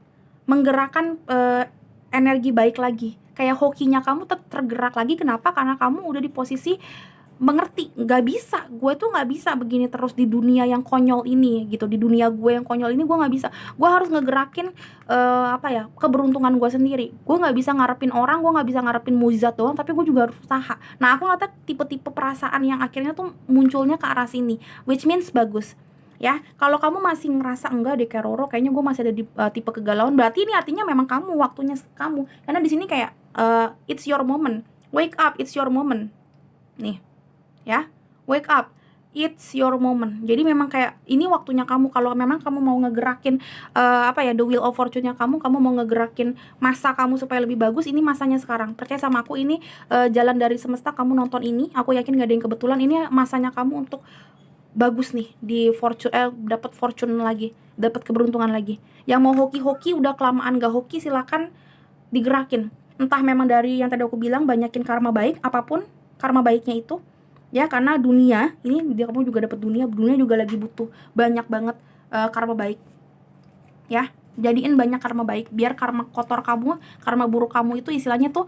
energi baik lagi, kayak hokinya kamu tergerak lagi. Kenapa? Karena kamu udah di posisi mengerti, nggak bisa, gue tuh nggak bisa begini terus di dunia yang konyol ini gitu. Di dunia gue yang konyol ini gue nggak bisa, gue harus ngegerakin keberuntungan gue sendiri. Gue nggak bisa ngarepin orang, gue nggak bisa ngarepin mujizat doang, tapi gue juga harus usaha. Nah, aku ngeliatnya tipe-tipe perasaan yang akhirnya tuh munculnya ke arah sini, which means bagus ya. Kalau kamu masih ngerasa enggak deh kayak Roro, kayaknya gue masih ada di tipe kegalauan, berarti ini artinya memang kamu waktunya kamu, karena di sini kayak it's your moment, wake up, it's your moment nih ya, wake up, it's your moment. Jadi memang kayak ini waktunya kamu. Kalau memang kamu mau ngegerakin the wheel of fortune-nya kamu mau ngegerakin masa kamu supaya lebih bagus, ini masanya sekarang. Percaya sama aku, ini jalan dari semesta. Kamu nonton ini, aku yakin gak ada yang kebetulan. Ini masanya kamu untuk bagus nih, di fortune, dapat fortune lagi, dapat keberuntungan lagi. Yang mau hoki-hoki udah kelamaan gak hoki, silakan digerakin. Entah memang dari yang tadi aku bilang, banyakin karma baik, apapun karma baiknya itu ya, karena dunia ini kamu juga dapat dunia juga lagi butuh banyak banget karma baik ya. Jadiin banyak karma baik biar karma kotor kamu, karma buruk kamu itu istilahnya tuh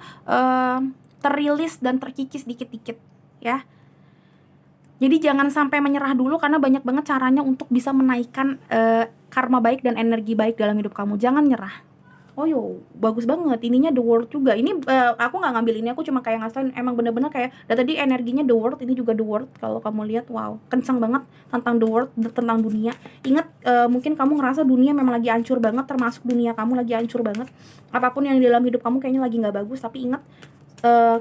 terilis dan terkikis dikit-dikit ya. Jadi jangan sampai menyerah dulu, karena banyak banget caranya untuk bisa menaikkan karma baik dan energi baik dalam hidup kamu. Jangan nyerah. Oh yo, bagus banget. Ininya The World juga. Ini aku nggak ngambil ini, aku cuma kayak ngasih emang bener-bener kayak tadi energinya The World, ini juga The World. Kalau kamu lihat, wow, kencang banget tentang The World, tentang dunia. Ingat, mungkin kamu ngerasa dunia memang lagi hancur banget, termasuk dunia kamu lagi hancur banget. Apapun yang di dalam hidup kamu kayaknya lagi nggak bagus, tapi ingat,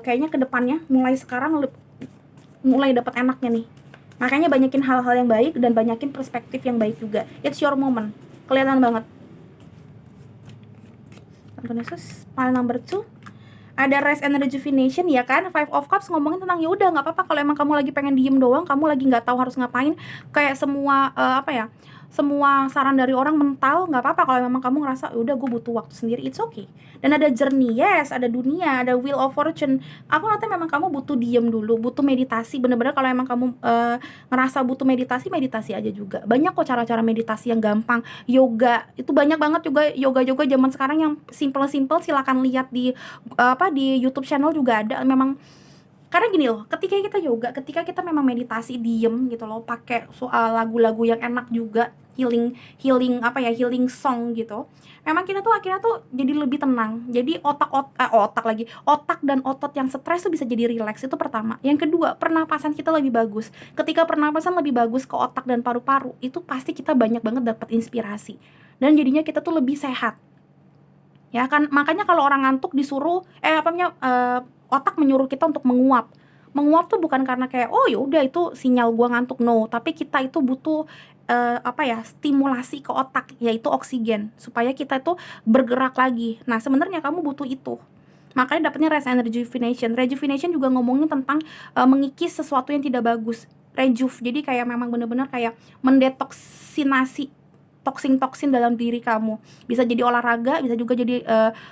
kayaknya kedepannya mulai sekarang mulai dapat enaknya nih. Makanya banyakin hal-hal yang baik dan banyakin perspektif yang baik juga. It's your moment. Kelihatan banget. File number 2 ada rest and rejuvenation ya kan. Five of Cups ngomongin tentang ya udah nggak apa-apa kalau emang kamu lagi pengen diem doang, kamu lagi nggak tahu harus ngapain, kayak semua semua saran dari orang mental, nggak apa-apa kalau memang kamu ngerasa udah gue butuh waktu sendiri, it's okay. Dan ada journey, yes, ada dunia, ada wheel of fortune. Aku ngerasa memang kamu butuh diem dulu, butuh meditasi. Bener-bener kalau emang kamu ngerasa butuh meditasi aja juga. Banyak kok cara-cara meditasi yang gampang. Yoga itu banyak banget juga, yoga zaman sekarang yang simple-simple. Silakan lihat di di YouTube channel juga ada. Memang karena gini loh, ketika kita yoga, ketika kita memang meditasi diem gitu loh, pakai lagu-lagu yang enak juga, healing song gitu, memang kita tuh akhirnya tuh jadi lebih tenang. Jadi otak dan otot yang stres tuh bisa jadi rileks. Itu pertama. Yang kedua, pernapasan kita lebih bagus. Ketika pernapasan lebih bagus ke otak dan paru-paru, itu pasti kita banyak banget dapat inspirasi, dan jadinya kita tuh lebih sehat ya kan. Makanya kalau orang ngantuk disuruh otak menyuruh kita untuk menguap tuh bukan karena kayak oh ya udah itu sinyal gua ngantuk, no, tapi kita itu butuh stimulasi ke otak, yaitu oksigen, supaya kita itu bergerak lagi. Nah, sebenarnya kamu butuh itu, makanya dapatnya rest and rejuvenation juga ngomongin tentang mengikis sesuatu yang tidak bagus. Jadi kayak memang benar-benar kayak mendetoksinasi toksin dalam diri kamu. Bisa jadi olahraga,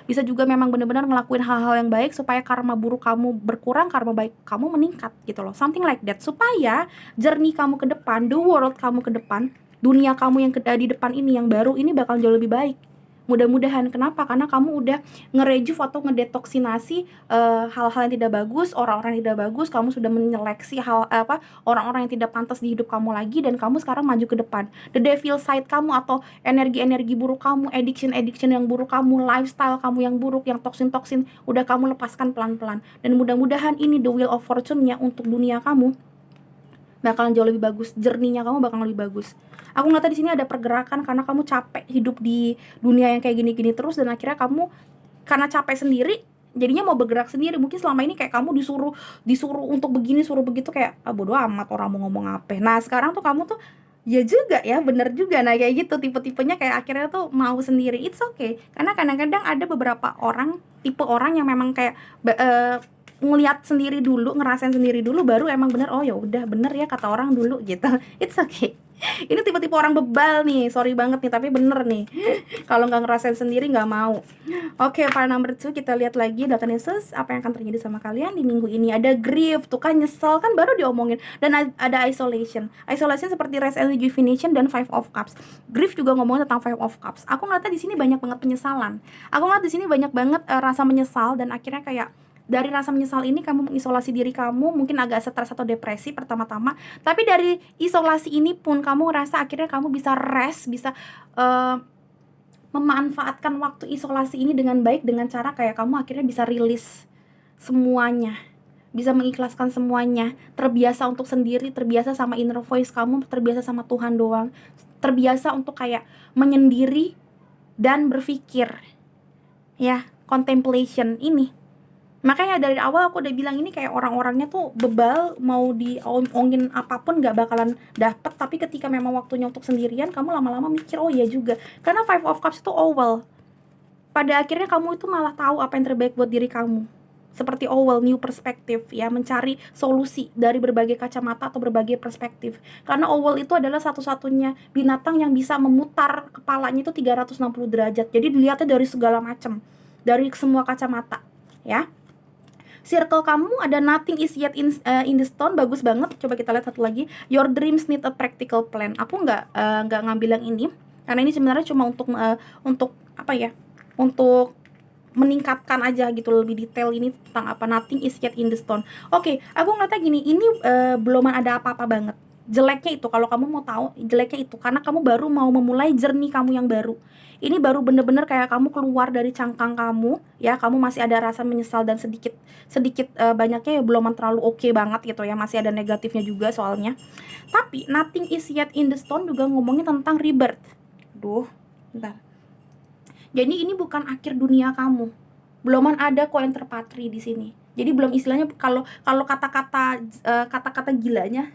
bisa juga memang benar-benar ngelakuin hal-hal yang baik supaya karma buruk kamu berkurang, karma baik kamu meningkat gitu loh. Something like that, supaya journey kamu ke depan, the world kamu ke depan, dunia kamu yang di depan ini yang baru ini bakal jauh lebih baik. Mudah-mudahan. Kenapa? Karena kamu udah ngerejuv atau ngedetoksinasi hal-hal yang tidak bagus, orang-orang yang tidak bagus. Kamu sudah menyeleksi orang-orang yang tidak pantas di hidup kamu lagi, dan kamu sekarang maju ke depan. The devil side kamu atau energi-energi buruk kamu, addiction yang buruk kamu, lifestyle kamu yang buruk, yang toksin udah kamu lepaskan pelan-pelan. Dan mudah-mudahan ini the wheel of fortune-nya untuk dunia kamu bakalan jauh lebih bagus, journey-nya kamu bakalan lebih bagus. Aku ngeliat di sini ada pergerakan karena kamu capek hidup di dunia yang kayak gini-gini terus, dan akhirnya kamu karena capek sendiri jadinya mau bergerak sendiri. Mungkin selama ini kayak kamu disuruh untuk begini, suruh begitu, kayak bodo amat orang mau ngomong apa. Nah, sekarang tuh kamu tuh Ya juga ya, bener juga. Nah kayak gitu tipe-tipenya kayak akhirnya tuh mau sendiri. It's okay. Karena kadang-kadang ada beberapa orang, tipe orang yang memang kayak ngelihat sendiri dulu, ngerasain sendiri dulu, baru emang bener, oh ya udah bener ya kata orang dulu gitu. It's okay. Ini tipe-tipe orang bebal nih, sorry banget nih, tapi bener nih. Kalau nggak ngerasain sendiri nggak mau. Oke, file number 2 kita lihat lagi data analysis apa yang akan terjadi sama kalian di minggu ini. Ada grief, tuh kan nyesel kan baru diomongin, dan ada isolation. Isolation seperti rest and rejuvenation dan five of cups. Grief juga ngomongin tentang five of cups. Aku ngeliatnya di sini banyak banget penyesalan. Aku ngeliat di sini banyak banget rasa menyesal, dan akhirnya kayak dari rasa menyesal ini kamu mengisolasi diri kamu, mungkin agak stres atau depresi pertama-tama. Tapi dari isolasi ini pun kamu ngerasa akhirnya kamu bisa rest, bisa memanfaatkan waktu isolasi ini dengan baik, dengan cara kayak kamu akhirnya bisa rilis semuanya, bisa mengikhlaskan semuanya, terbiasa untuk sendiri, terbiasa sama inner voice kamu, terbiasa sama Tuhan doang, terbiasa untuk kayak menyendiri dan berpikir, ya, contemplation ini. Makanya dari awal aku udah bilang ini kayak orang-orangnya tuh bebal, mau diomongin apapun gak bakalan dapet. Tapi ketika memang waktunya untuk sendirian, kamu lama-lama mikir, oh iya juga. Karena Five of Cups itu Owl. Pada akhirnya kamu itu malah tahu apa yang terbaik buat diri kamu. Seperti Owl, new perspective ya, mencari solusi dari berbagai kacamata atau berbagai perspektif. Karena Owl itu adalah satu-satunya binatang yang bisa memutar kepalanya itu 360 derajat. Jadi dilihatnya dari segala macam, dari semua kacamata ya. Circle kamu ada nothing is yet in the stone, bagus banget. Coba kita lihat satu lagi, your dreams need a practical plan. Aku nggak ngambil yang ini karena ini sebenarnya cuma untuk apa ya, untuk meningkatkan aja gitu, lebih detail ini tentang apa, nothing is yet in the stone. Oke, aku ngeliatnya gini, ini belum ada apa-apa banget. Jeleknya itu, kalau kamu mau tahu jeleknya itu, karena kamu baru mau memulai journey kamu yang baru. Ini baru bener-bener kayak kamu keluar dari cangkang kamu ya, kamu masih ada rasa menyesal dan sedikit banyaknya ya belum terlalu oke banget gitu ya, masih ada negatifnya juga soalnya. Tapi nothing is yet in the stone juga ngomongin tentang rebirth. Bentar. Jadi ini bukan akhir dunia kamu. Belum ada koin terpatri di sini. Jadi belum, istilahnya kalau kata-kata gilanya,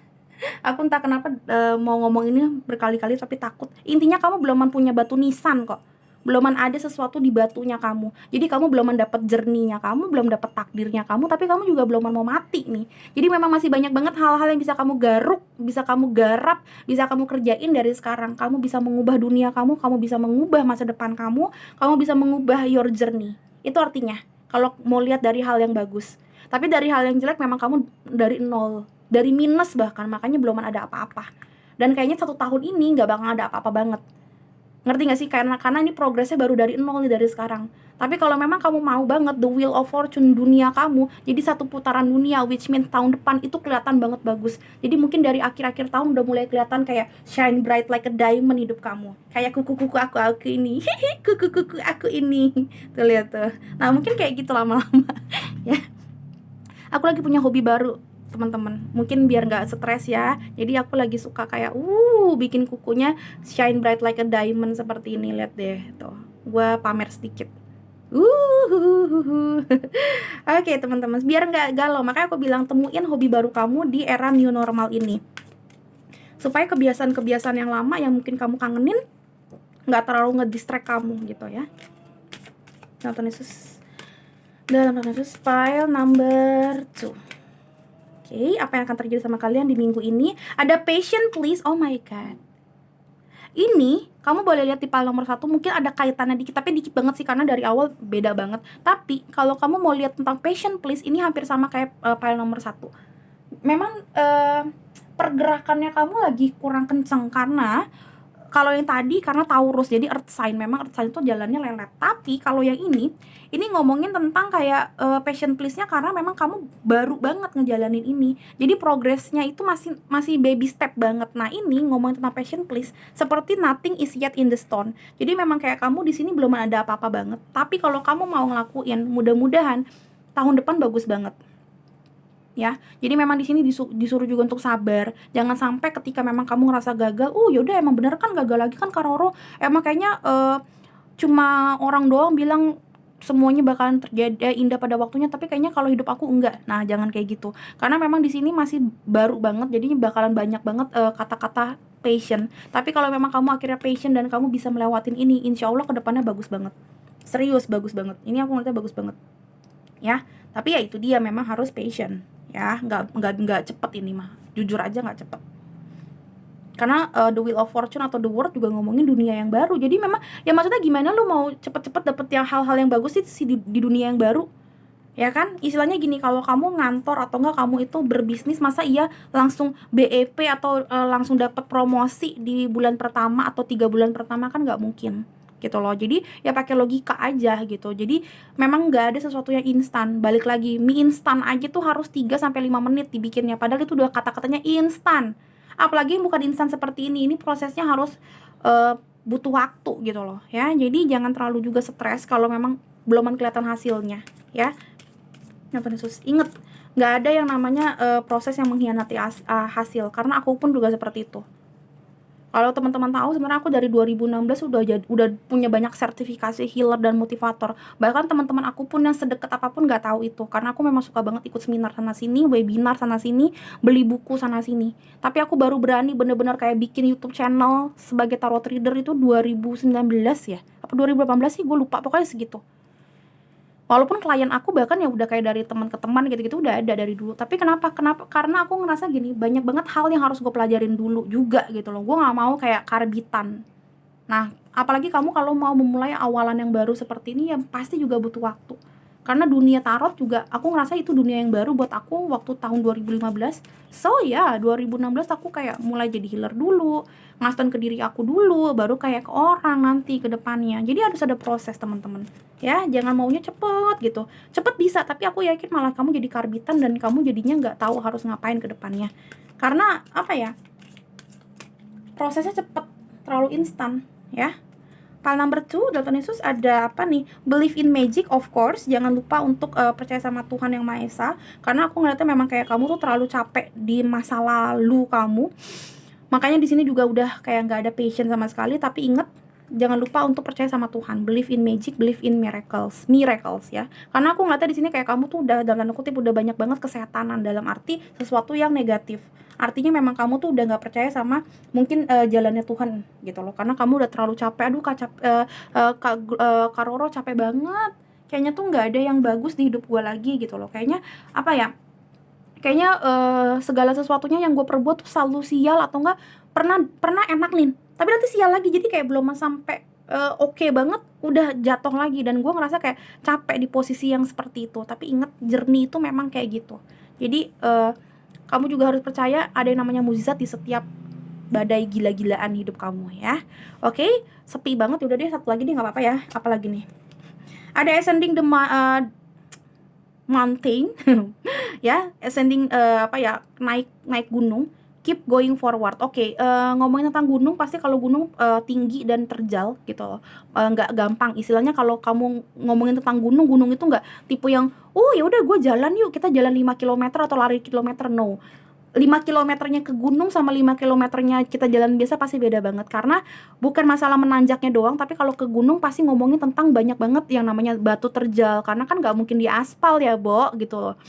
aku entah kenapa mau ngomong ini berkali-kali tapi takut. Intinya kamu belum punya batu nisan kok. Belum ada sesuatu di batunya kamu. Jadi kamu belum dapat jerninya kamu, belum dapat takdirnya kamu, tapi kamu juga belum mau mati nih. Jadi memang masih banyak banget hal-hal yang bisa kamu garuk, bisa kamu garap, bisa kamu kerjain dari sekarang. Kamu bisa mengubah dunia kamu bisa mengubah masa depan kamu bisa mengubah your journey. Itu artinya kalau mau lihat dari hal yang bagus. Tapi dari hal yang jelek memang kamu dari nol, dari minus bahkan, makanya belum ada apa-apa. Dan kayaknya 1 tahun ini nggak bakal ada apa-apa banget. Ngerti gak sih? Karena ini progresnya baru dari nol nih, dari sekarang. Tapi kalau memang kamu mau banget the wheel of fortune dunia kamu jadi 1 putaran dunia, which means tahun depan itu kelihatan banget bagus. Jadi mungkin dari akhir-akhir tahun udah mulai kelihatan kayak shine bright like a diamond hidup kamu. Kayak kuku-kuku aku ini. Kuku-kuku aku ini. Tuh lihat tuh. Nah, mungkin kayak gitu lama-lama ya. Aku lagi punya hobi baru, teman-teman, mungkin biar nggak stres ya. Jadi aku lagi suka kayak bikin kukunya shine bright like a diamond seperti ini. Lihat deh tuh, gue pamer sedikit. Oke, teman-teman, biar nggak galau, makanya aku bilang temuin hobi baru kamu di era new normal ini, supaya kebiasaan-kebiasaan yang lama yang mungkin kamu kangenin nggak terlalu ngedistract kamu gitu ya. Dalam file number 2. Oke, apa yang akan terjadi sama kalian di minggu ini? Ada patient please. Oh my god. Ini kamu boleh lihat di file nomor 1, mungkin ada kaitannya dikit, tapi dikit banget sih karena dari awal beda banget. Tapi kalau kamu mau lihat tentang patient please, ini hampir sama kayak file nomor 1. Memang pergerakannya kamu lagi kurang kenceng, karena kalau yang tadi karena Taurus, jadi earth sign, memang earth sign itu jalannya lelet. Tapi kalau yang ini ngomongin tentang kayak passion please-nya, karena memang kamu baru banget ngejalanin ini. Jadi progresnya itu masih baby step banget. Nah, ini ngomongin tentang passion please, seperti nothing is yet in the stone. Jadi memang kayak kamu di sini belum ada apa-apa banget. Tapi kalau kamu mau ngelakuin, mudah-mudahan tahun depan bagus banget. Ya, jadi memang di sini disuruh juga untuk sabar. Jangan sampai ketika memang kamu ngerasa gagal, yaudah emang bener kan gagal lagi kan Karoro. Emang kayaknya cuma orang doang bilang semuanya bakalan terjadi indah pada waktunya, tapi kayaknya kalau hidup aku enggak. Nah, jangan kayak gitu. Karena memang di sini masih baru banget, jadinya bakalan banyak banget kata-kata patient. Tapi kalau memang kamu akhirnya patient dan kamu bisa melewatin ini, insya Allah kedepannya bagus banget. Serius bagus banget. Ini aku ngeliatnya bagus banget. Ya, tapi ya itu dia, memang harus patient. Ya, nggak cepet ini mah. Jujur aja nggak cepet. Karena The Wheel of Fortune atau The World juga ngomongin dunia yang baru. Jadi memang ya maksudnya gimana lu mau cepet-cepet dapet yang hal-hal yang bagus sih di dunia yang baru, ya kan? Istilahnya gini, kalau kamu ngantor atau enggak kamu itu berbisnis, masa iya langsung BEP atau langsung dapat promosi di bulan pertama atau 3 bulan pertama, kan nggak mungkin gitu loh. Jadi ya pakai logika aja gitu. Jadi memang nggak ada sesuatu yang instan. Balik lagi, mie instan aja tuh harus 3-5 menit dibikinnya, padahal itu udah kata-katanya instan. Apalagi bukan instan seperti ini prosesnya harus butuh waktu gitu loh ya. Jadi jangan terlalu juga stres kalau memang belum kelihatan hasilnya ya. Nah, Yesus, inget, nggak ada yang namanya proses yang mengkhianati hasil, karena aku pun juga seperti itu. Kalau teman-teman tahu, sebenarnya aku dari 2016 udah punya banyak sertifikasi healer dan motivator. Bahkan teman-teman aku pun yang sedekat apapun nggak tahu itu, karena aku memang suka banget ikut seminar sana sini, webinar sana sini, beli buku sana sini. Tapi aku baru berani bener-bener kayak bikin YouTube channel sebagai tarot reader itu 2019 ya, apa 2018 sih, gue lupa, pokoknya segitu. Walaupun klien aku bahkan ya udah kayak dari teman ke teman gitu-gitu udah ada dari dulu. Tapi kenapa? Karena aku ngerasa gini, banyak banget hal yang harus gue pelajarin dulu juga gitu loh. Gue nggak mau kayak karbitan. Nah, apalagi kamu kalau mau memulai awalan yang baru seperti ini, ya pasti juga butuh waktu. Karena dunia tarot juga, aku ngerasa itu dunia yang baru buat aku waktu tahun 2015. So ya, 2016 aku kayak mulai jadi healer dulu, ngasih ke diri aku dulu, baru kayak ke orang nanti ke depannya. Jadi harus ada proses, teman-teman. Ya, jangan maunya cepet gitu. Cepet bisa, tapi aku yakin malah kamu jadi karbitan dan kamu jadinya nggak tahu harus ngapain ke depannya. Karena apa ya? Prosesnya cepet, terlalu instan, ya. File number 2, Dalton Yesus, ada apa nih? Believe in magic, of course. Jangan lupa untuk percaya sama Tuhan Yang Maha Esa. Karena aku ngeliatnya memang kayak kamu tuh terlalu capek di masa lalu kamu. Makanya di sini juga udah kayak nggak ada passion sama sekali. Tapi inget, jangan lupa untuk percaya sama Tuhan. Believe in magic, believe in miracles ya. Karena aku ngeliatnya di sini kayak kamu tuh udah dalam tanda kutip udah banyak banget kesehatanan, dalam arti sesuatu yang negatif. Artinya memang kamu tuh udah nggak percaya sama mungkin jalannya Tuhan gitu loh. Karena kamu udah terlalu capek. Aduh Kak Roro capek banget. Kayaknya tuh nggak ada yang bagus di hidup gue lagi gitu loh. Kayaknya apa ya? Kayaknya segala sesuatunya yang gue perbuat tuh selalu sial, atau enggak pernah enak nih, tapi nanti sial lagi. Jadi kayak belum sampai oke banget udah jatuh lagi, dan gue ngerasa kayak capek di posisi yang seperti itu. Tapi inget, journey itu memang kayak gitu. Jadi kamu juga harus percaya ada yang namanya mukjizat di setiap badai gila-gilaan hidup kamu ya. Oke, sepi banget, udah deh, satu lagi deh, nggak apa-apa ya. Apalagi nih, ada ascending the mountain ya, ascending naik gunung, keep going forward. Oke, ngomongin tentang gunung, pasti kalau gunung tinggi dan terjal gitu loh, nggak gampang. Istilahnya kalau kamu ngomongin tentang gunung itu nggak tipe yang ya udah gue jalan yuk, kita jalan 5 km atau lari kilometer. No, 5 kilometernya ke gunung sama 5 kilometernya kita jalan biasa pasti beda banget. Karena bukan masalah menanjaknya doang, tapi kalau ke gunung pasti ngomongin tentang banyak banget yang namanya batu terjal. Karena kan gak mungkin di aspal ya, Bo, gitu loh.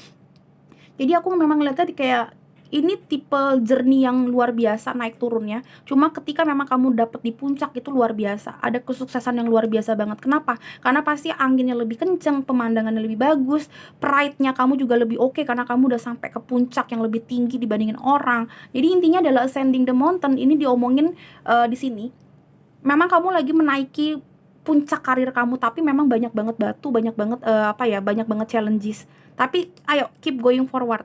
Jadi aku memang ngeliatnya kayak ini tipe journey yang luar biasa naik turunnya. Cuma ketika memang kamu dapet di puncak itu luar biasa, ada kesuksesan yang luar biasa banget. Kenapa? Karena pasti anginnya lebih kenceng, pemandangannya lebih bagus, pride-nya kamu juga lebih oke karena kamu udah sampai ke puncak yang lebih tinggi dibandingin orang. Jadi intinya adalah ascending the mountain ini diomongin di sini. Memang kamu lagi menaiki puncak karir kamu, tapi memang banyak banget batu, banyak banget banyak banget challenges. Tapi ayo keep going forward.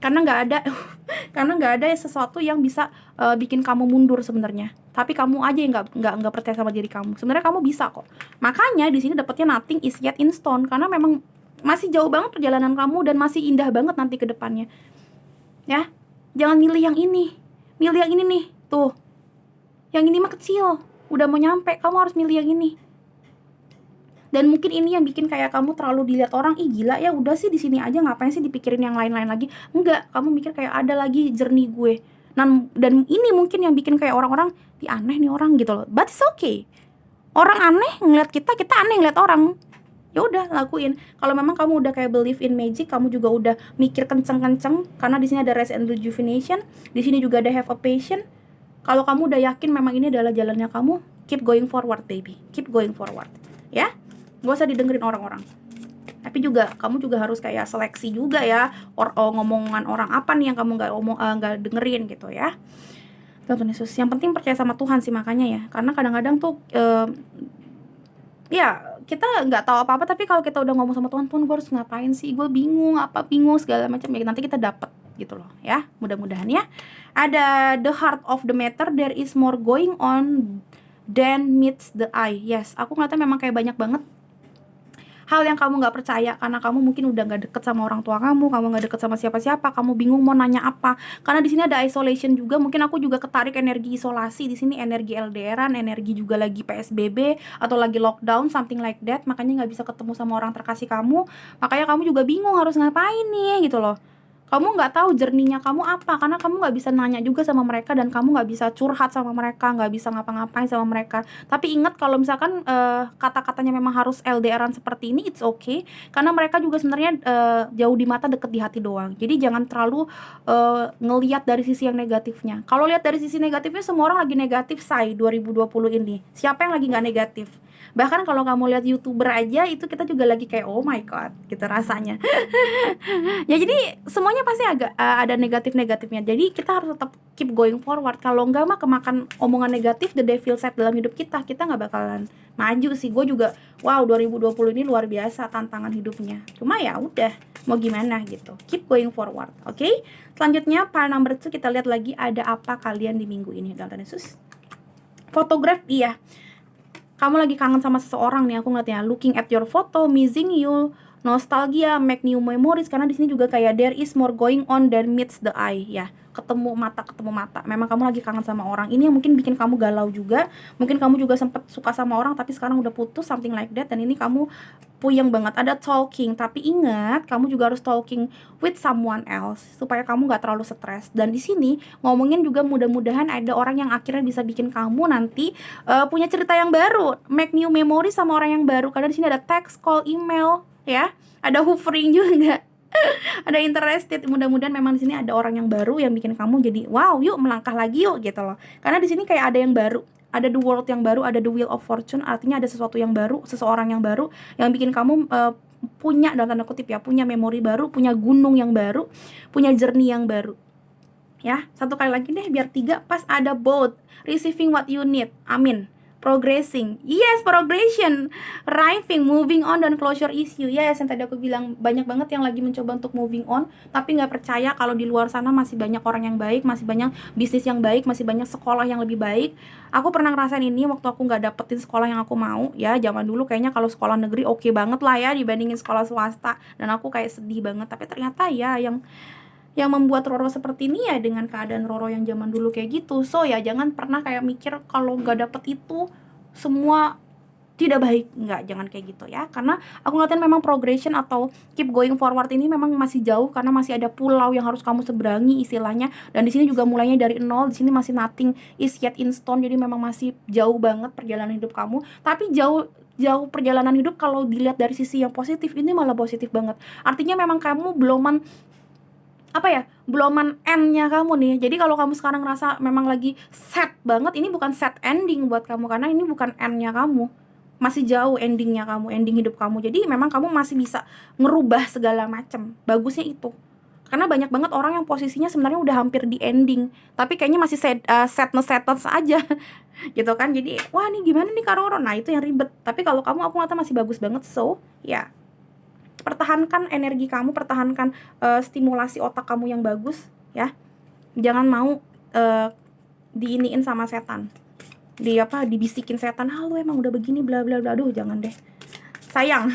Karena nggak ada sesuatu yang bisa bikin kamu mundur sebenarnya. Tapi kamu aja yang nggak percaya sama diri kamu. Sebenarnya kamu bisa kok. Makanya di sini dapetnya nothing is yet in stone, karena memang masih jauh banget perjalanan kamu dan masih indah banget nanti ke depannya. Ya, jangan milih yang ini, milih yang ini nih, tuh. Yang ini mah kecil, udah mau nyampe, kamu harus milih yang ini. Dan mungkin ini yang bikin kayak kamu terlalu dilihat orang, ih gila ya, udah sih di sini aja, ngapain sih dipikirin yang lain-lain lagi. Enggak, kamu mikir kayak ada lagi journey gue. Dan ini mungkin yang bikin kayak orang-orang, aneh nih orang gitu loh. But it's okay. Orang aneh ngeliat kita aneh ngeliat orang. Ya udah, lakuin. Kalau memang kamu udah kayak believe in magic, kamu juga udah mikir kenceng-kenceng, karena di sini ada rest and rejuvenation, di sini juga ada have a passion. Kalau kamu udah yakin memang ini adalah jalannya kamu, keep going forward baby, keep going forward ya. Gak usah didengerin orang-orang. Tapi juga kamu juga harus kayak seleksi juga ya, ngomongan orang apa nih yang kamu nggak dengerin gitu ya. Tuhan Yesus. Yang penting percaya sama Tuhan sih, makanya ya. Karena kadang-kadang tuh ya kita nggak tahu apa-apa, tapi kalau kita udah ngomong sama Tuhan, Tuhan gue harus ngapain sih, gue bingung segala macam ya, nanti kita dapet gitu loh ya, mudah-mudahan ya. Ada the heart of the matter, there is more going on than meets the eye. Yes, aku ngeliatnya memang kayak banyak banget hal yang kamu nggak percaya karena kamu mungkin udah nggak deket sama orang tua kamu nggak deket sama siapa-siapa, kamu bingung mau nanya apa. Karena di sini ada isolation juga, mungkin aku juga ketarik energi isolasi di sini, energi LDRan, energi juga lagi PSBB atau lagi lockdown, something like that. Makanya nggak bisa ketemu sama orang terkasih kamu, makanya kamu juga bingung harus ngapain nih gitu loh. Kamu nggak tahu jerninya kamu apa, karena kamu nggak bisa nanya juga sama mereka, dan kamu nggak bisa curhat sama mereka, nggak bisa ngapa-ngapain sama mereka. Tapi ingat kalau misalkan kata-katanya memang harus LDRan seperti ini, it's okay, karena mereka juga sebenarnya jauh di mata deket di hati doang. Jadi jangan terlalu ngelihat dari sisi yang negatifnya. Kalau lihat dari sisi negatifnya, semua orang lagi negatif say 2020 ini. Siapa yang lagi nggak negatif? Bahkan kalau kamu lihat YouTuber aja, itu kita juga lagi kayak oh my god gitu rasanya. Ya jadi semuanya pasti agak ada negatif-negatifnya. Jadi kita harus tetap keep going forward. Kalau enggak mah kemakan omongan negatif, the devil set dalam hidup kita nggak bakalan maju sih. Gue juga wow, 2020 ini luar biasa tantangan hidupnya. Cuma ya udah, mau gimana gitu. Keep going forward. Oke? Selanjutnya pile number 2, kita lihat lagi ada apa kalian di minggu ini dalam Tuhan Yesus. Photograph, iya. Kamu lagi kangen sama seseorang nih, aku ngeliatnya. Looking at your photo, missing you, nostalgia, make new memories. Karena di sini juga kayak there is more going on than meets the eye ya. Ketemu mata. Memang kamu lagi kangen sama orang. Ini yang mungkin bikin kamu galau juga. Mungkin kamu juga sempet suka sama orang tapi sekarang udah putus, something like that. Dan ini kamu puyeng banget. Ada talking, tapi ingat kamu juga harus talking with someone else supaya kamu nggak terlalu stres. Dan di sini ngomongin juga mudah-mudahan ada orang yang akhirnya bisa bikin kamu nanti punya cerita yang baru, make new memory sama orang yang baru. Karena di sini ada text, call, email, ya, ada hovering juga. Ada interested. Mudah-mudahan memang di sini ada orang yang baru yang bikin kamu jadi wow, yuk melangkah lagi yuk gitu loh. Karena di sini kayak ada yang baru, ada the world yang baru, ada the wheel of fortune, artinya ada sesuatu yang baru, seseorang yang baru yang bikin kamu punya dalam tanda kutip ya, punya memori baru, punya gunung yang baru, punya journey yang baru. Ya, satu kali lagi deh biar 3 pas. Ada both, receiving what you need, amin. Progressing, yes, progression, arriving, moving on, dan closure issue. Yes, yang tadi aku bilang, banyak banget yang lagi mencoba untuk moving on tapi nggak percaya kalau di luar sana masih banyak orang yang baik, masih banyak bisnis yang baik, masih banyak sekolah yang lebih baik. Aku pernah ngerasain ini waktu aku nggak dapetin sekolah yang aku mau ya. Zaman dulu kayaknya kalau sekolah negeri oke banget lah ya dibandingin sekolah swasta, dan aku kayak sedih banget. Tapi ternyata ya yang membuat Roro seperti ini ya dengan keadaan Roro yang zaman dulu kayak gitu. So ya jangan pernah kayak mikir kalau nggak dapet itu semua tidak baik. Nggak, jangan kayak gitu ya. Karena aku ngeliatin memang progression atau keep going forward ini memang masih jauh, karena masih ada pulau yang harus kamu seberangi istilahnya. Dan di sini juga mulainya dari nol, di sini masih nothing is yet in stone. Jadi memang masih jauh banget perjalanan hidup kamu. Tapi jauh perjalanan hidup kalau dilihat dari sisi yang positif, ini malah positif banget. Artinya memang kamu beloman end-nya kamu nih. Jadi kalau kamu sekarang ngerasa memang lagi sad banget, ini bukan sad ending buat kamu, karena ini bukan end-nya kamu. Masih jauh endingnya kamu, ending hidup kamu. Jadi memang kamu masih bisa ngerubah segala macam. Bagusnya itu. Karena banyak banget orang yang posisinya sebenarnya udah hampir di ending, tapi kayaknya masih sadness aja. Gitu kan. Jadi, wah nih gimana nih Kak Roro? Nah, itu yang ribet. Tapi kalau kamu, aku ngata masih bagus banget. So, ya, pertahankan energi kamu, pertahankan stimulasi otak kamu yang bagus ya. Jangan mau diiniin sama setan, dibisikin setan, lu emang udah begini bla bla bla. Aduh, jangan deh sayang.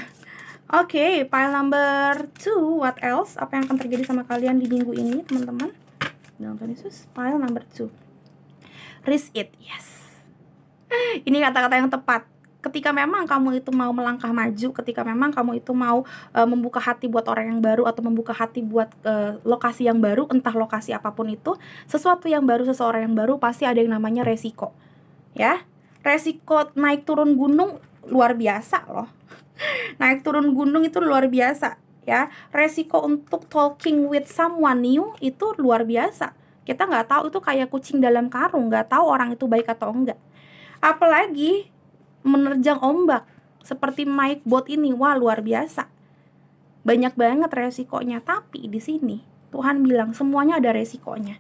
Oke, pile number 2, what else? Apa yang akan terjadi sama kalian di minggu ini teman-teman? Dalam Tuhan Yesus, pile number 2, risk it. Yes, ini kata-kata yang tepat. Ketika memang kamu itu mau melangkah maju, ketika memang kamu itu mau membuka hati buat orang yang baru, atau membuka hati buat lokasi yang baru, entah lokasi apapun itu, sesuatu yang baru, seseorang yang baru, pasti ada yang namanya resiko. Ya, resiko naik turun gunung luar biasa loh. Naik turun gunung itu luar biasa ya. Resiko untuk talking with someone new itu luar biasa. Kita nggak tahu, itu kayak kucing dalam karung, nggak tahu orang itu baik atau enggak. Apalagi menerjang ombak seperti Mike Boat ini, wah luar biasa. Banyak banget resikonya, tapi di sini Tuhan bilang semuanya ada resikonya.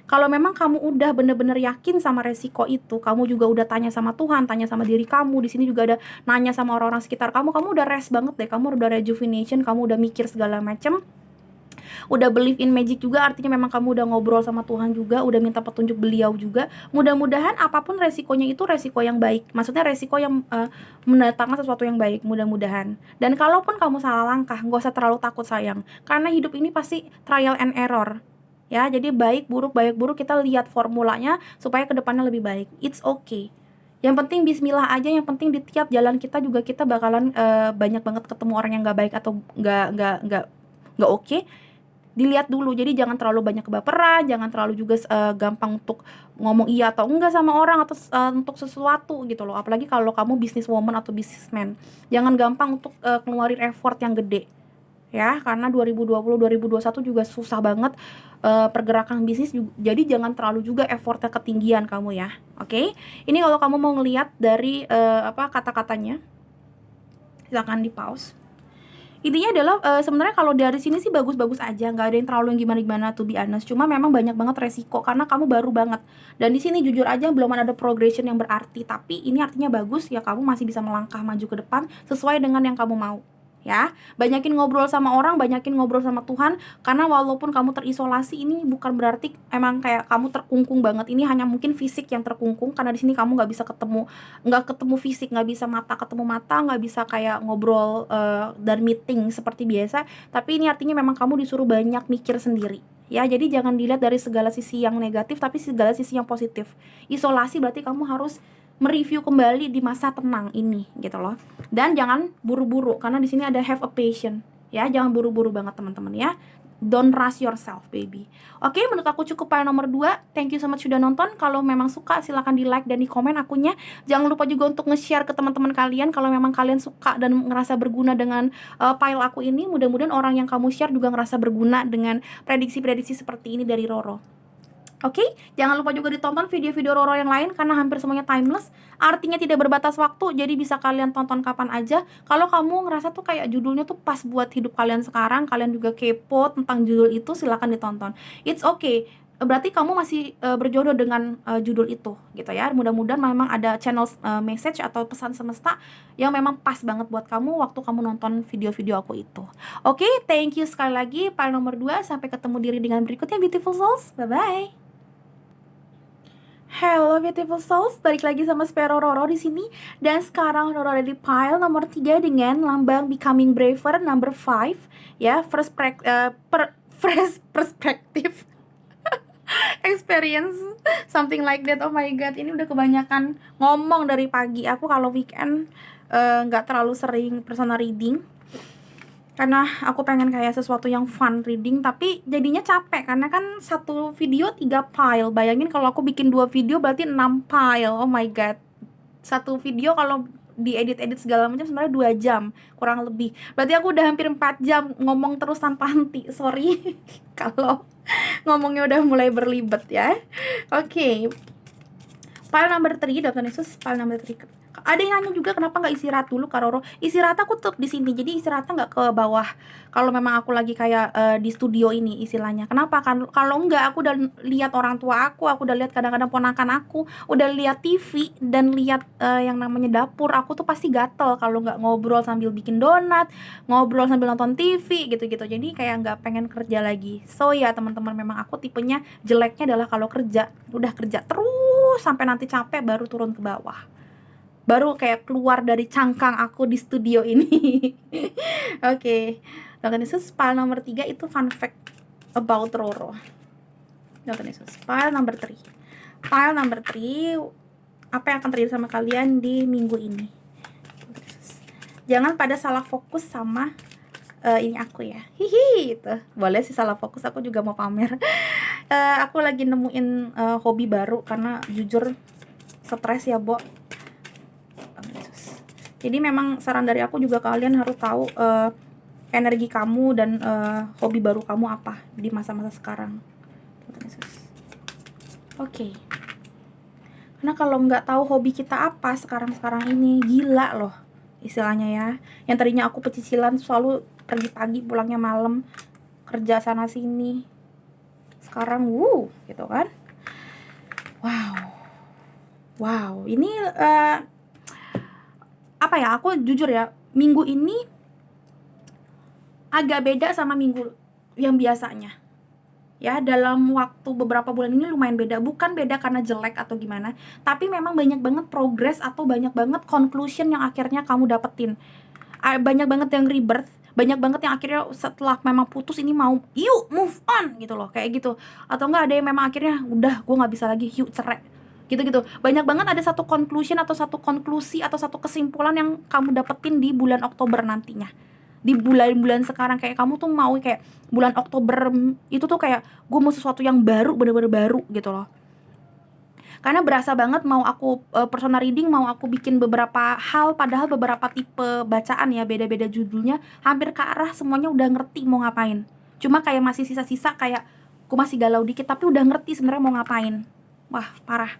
Kalau memang kamu udah bener-bener yakin sama resiko itu, kamu juga udah tanya sama Tuhan, tanya sama diri kamu, di sini juga ada nanya sama orang-orang sekitar kamu udah rest banget deh, kamu udah rejuvenation, kamu udah mikir segala macem, udah believe in magic juga, artinya memang kamu udah ngobrol sama Tuhan juga, udah minta petunjuk beliau juga. Mudah-mudahan apapun resikonya itu resiko yang baik, maksudnya resiko yang mendatangkan sesuatu yang baik, mudah-mudahan. Dan kalaupun kamu salah langkah, gak usah terlalu takut sayang, karena hidup ini pasti trial and error. Ya, jadi baik buruk kita lihat formulanya supaya kedepannya lebih baik. It's okay. Yang penting bismillah aja, yang penting di tiap jalan kita juga kita bakalan banyak banget ketemu orang yang nggak baik atau nggak oke. Dilihat dulu, jadi jangan terlalu banyak kebaperan, jangan terlalu juga gampang untuk ngomong iya atau enggak sama orang atau untuk sesuatu gitu loh. Apalagi kalau kamu businesswoman atau businessman, jangan gampang untuk keluarin effort yang gede. Ya, karena 2020-2021 juga susah banget pergerakan bisnis juga, jadi jangan terlalu juga effortnya ketinggian kamu ya. Oke? Ini kalau kamu mau ngelihat dari kata-katanya, silakan di pause. Intinya adalah sebenarnya kalau dari sini sih bagus-bagus aja, nggak ada yang terlalu yang gimana-gimana to be honest. Cuma memang banyak banget resiko karena kamu baru banget. Dan di sini jujur aja belum ada progression yang berarti, tapi ini artinya bagus ya, kamu masih bisa melangkah maju ke depan sesuai dengan yang kamu mau. Ya, banyakin ngobrol sama orang, banyakin ngobrol sama Tuhan, karena walaupun kamu terisolasi, ini bukan berarti emang kayak kamu terkungkung banget. Ini hanya mungkin fisik yang terkungkung, karena di sini kamu nggak bisa ketemu fisik, nggak bisa mata ketemu mata, nggak bisa kayak ngobrol dan meeting seperti biasa. Tapi ini artinya memang kamu disuruh banyak mikir sendiri. Ya, jadi jangan dilihat dari segala sisi yang negatif, tapi segala sisi yang positif. Isolasi berarti kamu harus mereview kembali di masa tenang ini gitu loh. Dan jangan buru-buru, karena di sini ada have a patient. Ya, jangan buru-buru banget teman-teman ya. Don't rush yourself baby. Oke, menurut aku cukup file nomor 2. Thank you so much sudah nonton. Kalau memang suka silahkan di like dan di komen akunnya. Jangan lupa juga untuk nge-share ke teman-teman kalian kalau memang kalian suka dan ngerasa berguna dengan file aku ini. Mudah-mudahan orang yang kamu share juga ngerasa berguna dengan prediksi-prediksi seperti ini dari Roro. Oke, jangan lupa juga ditonton video-video Roro yang lain karena hampir semuanya timeless, artinya tidak berbatas waktu, jadi bisa kalian tonton kapan aja. Kalau kamu ngerasa tuh kayak judulnya tuh pas buat hidup kalian sekarang, kalian juga kepo tentang judul itu, silakan ditonton. It's okay, berarti kamu masih berjodoh dengan judul itu gitu ya. Mudah-mudahan memang ada channel message atau pesan semesta yang memang pas banget buat kamu waktu kamu nonton video-video aku itu. Oke, thank you sekali lagi. File nomor 2, sampai ketemu di readingan berikutnya beautiful souls. Bye-bye. Hello beautiful souls, balik lagi sama Sparrow Roro di sini. Dan sekarang Roro ada di pile nomor 3 dengan lambang Becoming Braver number 5 ya, first perspective experience, something like that. Oh my god, ini udah kebanyakan ngomong dari pagi. Aku kalau weekend nggak terlalu sering personal reading karena aku pengen kayak sesuatu yang fun reading, tapi jadinya capek karena kan satu video 3 file. Bayangin kalau aku bikin 2 video berarti 6 file. Oh my god, satu video kalau diedit-edit segala macam sebenarnya 2 jam kurang lebih. Berarti aku udah hampir 4 jam ngomong terus tanpa henti. Sorry kalau ngomongnya udah mulai berlibet ya. Oke. File number 3, Dr. Yesus, file number 3. Ada yang nanya juga kenapa nggak istirahat dulu Kak Roro. Istirahat aku tetap di sini, jadi istirahatnya nggak ke bawah. Kalau memang aku lagi kayak di studio ini istilahnya. Kenapa kan? Kalau nggak, aku udah lihat orang tua aku udah lihat kadang-kadang ponakan aku, udah lihat TV dan lihat yang namanya dapur. Aku tuh pasti gatel kalau nggak ngobrol sambil bikin donat, ngobrol sambil nonton TV gitu-gitu. Jadi kayak nggak pengen kerja lagi. So ya teman-teman, memang aku tipenya jeleknya adalah kalau kerja udah kerja terus sampai nanti capek baru turun ke bawah, baru kayak keluar dari cangkang aku di studio ini. Oke. Dr. Yesus, file nomor 3 itu fun fact about Roro. Dr. Yesus, file number 3. File number 3, apa yang akan terjadi sama kalian di minggu ini. Jangan pada salah fokus sama ini aku ya. Hihi, itu. Boleh sih salah fokus, aku juga mau pamer. Aku lagi nemuin hobi baru karena jujur stres ya, Bo. Jadi memang saran dari aku juga kalian harus tahu energi kamu dan hobi baru kamu apa di masa-masa sekarang. Oke. Karena kalau nggak tahu hobi kita apa sekarang ini, gila loh istilahnya ya. Yang tadinya aku pecicilan selalu pergi pagi pulangnya malam, kerja sana sini. Sekarang gitu kan. Wow, ini apa ya? Aku jujur ya, minggu ini agak beda sama minggu yang biasanya. Ya, dalam waktu beberapa bulan ini lumayan beda. Bukan beda karena jelek atau gimana, tapi memang banyak banget progress atau banyak banget conclusion yang akhirnya kamu dapetin. Banyak banget yang rebirth, banyak banget yang akhirnya setelah memang putus ini mau yuk move on gitu loh, kayak gitu. Atau enggak ada yang memang akhirnya udah gue nggak bisa lagi, yuk cerai gitu-gitu. Banyak banget ada satu conclusion atau satu konklusi atau satu kesimpulan yang kamu dapetin di bulan Oktober nantinya. Di bulan-bulan sekarang kayak kamu tuh mau kayak bulan Oktober itu tuh kayak gue mau sesuatu yang baru, bener-bener baru gitu loh. Karena berasa banget mau aku personal reading, mau aku bikin beberapa hal, padahal beberapa tipe bacaan ya, beda-beda judulnya, hampir ke arah semuanya udah ngerti mau ngapain. Cuma kayak masih sisa-sisa kayak gue masih galau dikit, tapi udah ngerti sebenarnya mau ngapain. Wah, parah.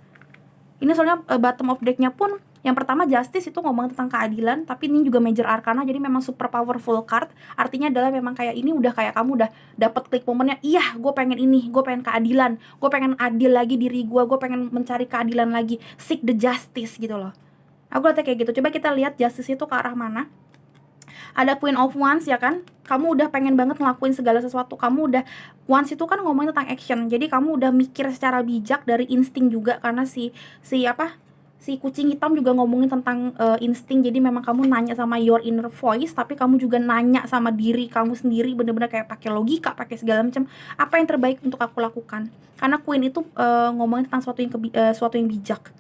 Ini soalnya bottom of deck-nya pun yang pertama Justice itu ngomong tentang keadilan, tapi ini juga Major Arcana, jadi memang super powerful card. Artinya adalah memang kayak ini udah kayak kamu udah dapet klik momennya, iya gue pengen ini, gue pengen keadilan, gue pengen adil lagi diri gue pengen mencari keadilan lagi, seek the justice gitu loh. Aku lihatnya kayak gitu. Coba kita lihat Justice itu ke arah mana. Ada Queen of Wands ya kan, kamu udah pengen banget ngelakuin segala sesuatu. Kamu udah, Wands itu kan ngomongin tentang action, jadi kamu udah mikir secara bijak dari insting juga. Karena si kucing hitam juga ngomongin tentang insting. Jadi memang kamu nanya sama your inner voice, tapi kamu juga nanya sama diri kamu sendiri, bener-bener kayak pakai logika, pakai segala macam, apa yang terbaik untuk aku lakukan. Karena Queen itu ngomongin tentang suatu yang bijak.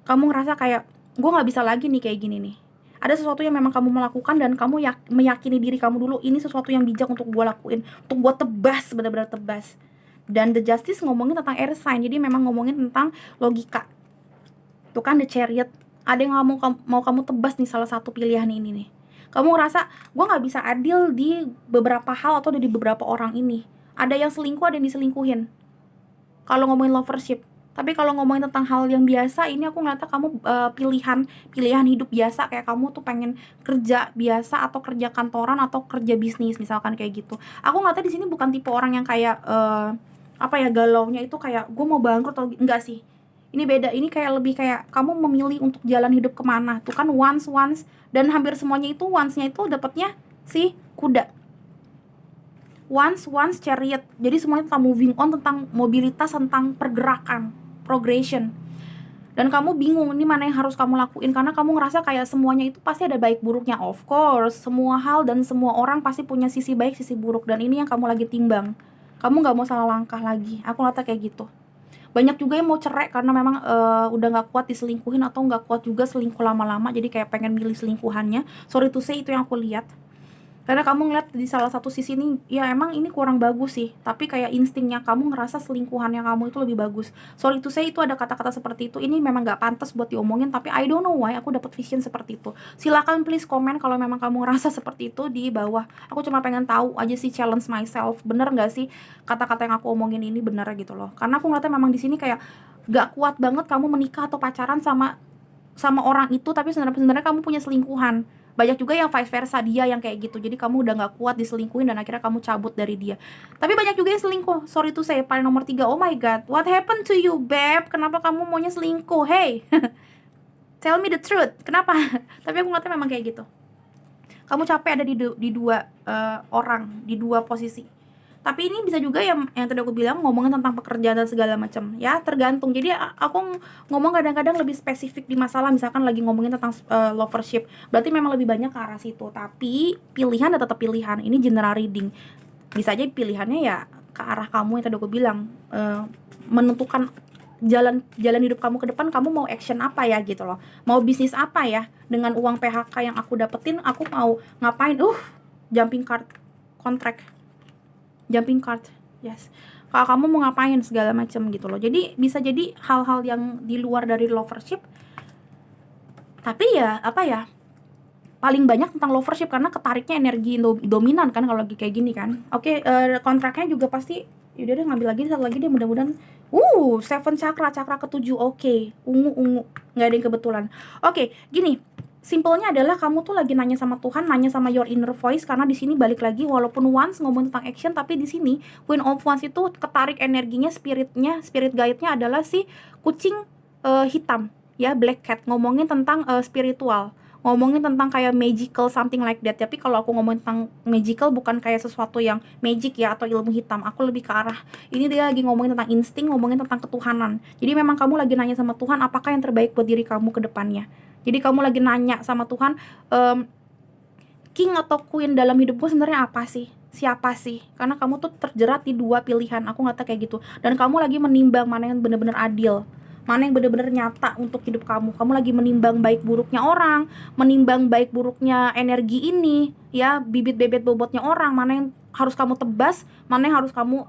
Kamu ngerasa kayak gue nggak bisa lagi nih kayak gini nih. Ada sesuatu yang memang kamu melakukan dan kamu meyakini diri kamu dulu, ini sesuatu yang bijak untuk gue lakuin, untuk gue tebas, benar-benar tebas. Dan The Justice ngomongin tentang air sign, jadi memang ngomongin tentang logika. Tuh kan The Chariot, ada yang mau kamu tebas nih salah satu pilihan ini nih. Kamu ngerasa gue nggak bisa adil di beberapa hal atau di beberapa orang ini. Ada yang selingkuh, ada yang diselingkuhin. Kalau ngomongin lovership. Tapi kalau ngomongin tentang hal yang biasa, ini aku ngeliatnya kamu pilihan hidup biasa, kayak kamu tuh pengen kerja biasa atau kerja kantoran atau kerja bisnis misalkan kayak gitu. Aku ngeliatnya di sini bukan tipe orang yang kayak galaunya itu kayak gue mau bangkrut atau enggak sih. Ini beda, ini kayak lebih kayak kamu memilih untuk jalan hidup kemana. Tuh kan once dan hampir semuanya itu once-nya itu dapatnya si kuda. Once Chariot. Jadi semuanya tentang moving on, tentang mobilitas, tentang pergerakan, progression. Dan kamu bingung ini mana yang harus kamu lakuin, karena kamu ngerasa kayak semuanya itu pasti ada baik buruknya. Of course, semua hal dan semua orang pasti punya sisi baik, sisi buruk, dan ini yang kamu lagi timbang. Kamu gak mau salah langkah lagi. Aku ngeliatnya kayak gitu. Banyak juga yang mau cerai karena memang udah gak kuat diselingkuhin, atau gak kuat juga selingkuh lama-lama, jadi kayak pengen milih selingkuhannya. Sorry to say, itu yang aku lihat. Karena kamu ngeliat di salah satu sisi ini, ya emang ini kurang bagus sih, tapi kayak instingnya kamu ngerasa selingkuhannya kamu itu lebih bagus. Sorry to say, itu ada kata-kata seperti itu. Ini memang gak pantas buat diomongin, tapi I don't know why aku dapat vision seperti itu. Silakan please komen kalau memang kamu ngerasa seperti itu di bawah. Aku cuma pengen tahu aja sih, challenge myself, bener gak sih kata-kata yang aku omongin ini bener gitu loh. Karena aku ngeliatnya memang di sini kayak gak kuat banget kamu menikah atau pacaran sama orang itu, tapi sebenarnya kamu punya selingkuhan. Banyak juga yang vice versa, dia yang kayak gitu. Jadi kamu udah gak kuat diselingkuhin dan akhirnya kamu cabut dari dia. Tapi banyak juga yang selingkuh. Sorry to say, paling nomor 3, oh my god, what happened to you, babe? Kenapa kamu maunya selingkuh? Hey, tell me the truth, kenapa? Tapi aku ngeliatnya memang kayak gitu. Kamu capek ada di dua orang, di dua posisi. Tapi ini bisa juga yang tadi aku bilang, ngomongin tentang pekerjaan dan segala macam. Ya, tergantung. Jadi aku ngomong kadang-kadang lebih spesifik di masalah, misalkan lagi ngomongin tentang lovership. Berarti memang lebih banyak ke arah situ. Tapi pilihan dan tetap pilihan. Ini general reading. Bisa aja pilihannya ya ke arah kamu yang tadi aku bilang, menentukan jalan hidup kamu ke depan. Kamu mau action apa ya gitu loh. Mau bisnis apa ya dengan uang PHK yang aku dapetin. Aku mau ngapain? Jumping card contract. Jumping card, yes. Kalau kamu mau ngapain segala macam gitu loh. Jadi bisa jadi hal-hal yang di luar dari lovership. Tapi ya paling banyak tentang lovership karena ketariknya energi dominan kan kalau lagi kayak gini kan. Oke, kontraknya juga pasti Yaudah deh, ngambil lagi satu lagi deh, mudah-mudahan. Seven chakra, chakra ketujuh. Oke, ungu, nggak ada yang kebetulan. Oke, gini, simpelnya adalah kamu tuh lagi nanya sama Tuhan, nanya sama your inner voice, karena di sini balik lagi, walaupun once ngomong tentang action, tapi di sini Queen of Wands itu ketarik energinya, spirit guide-nya adalah si kucing hitam, ya, black cat, ngomongin tentang spiritual, ngomongin tentang kayak magical, something like that. Tapi kalau aku ngomongin tentang magical, bukan kayak sesuatu yang magic ya, atau ilmu hitam. Aku lebih ke arah, ini dia lagi ngomongin tentang insting, ngomongin tentang ketuhanan. Jadi memang kamu lagi nanya sama Tuhan, apakah yang terbaik buat diri kamu ke depannya. Jadi kamu lagi nanya sama Tuhan, king atau queen dalam hidupku sebenarnya apa sih? Siapa sih? Karena kamu tuh terjerat di dua pilihan, aku ngata kayak gitu. Dan kamu lagi menimbang mana yang benar-benar adil, mana yang benar-benar nyata untuk hidup kamu. Kamu lagi menimbang baik buruknya orang, menimbang baik buruknya energi ini, ya, bibit bebet bobotnya orang, mana yang harus kamu tebas, mana yang harus kamu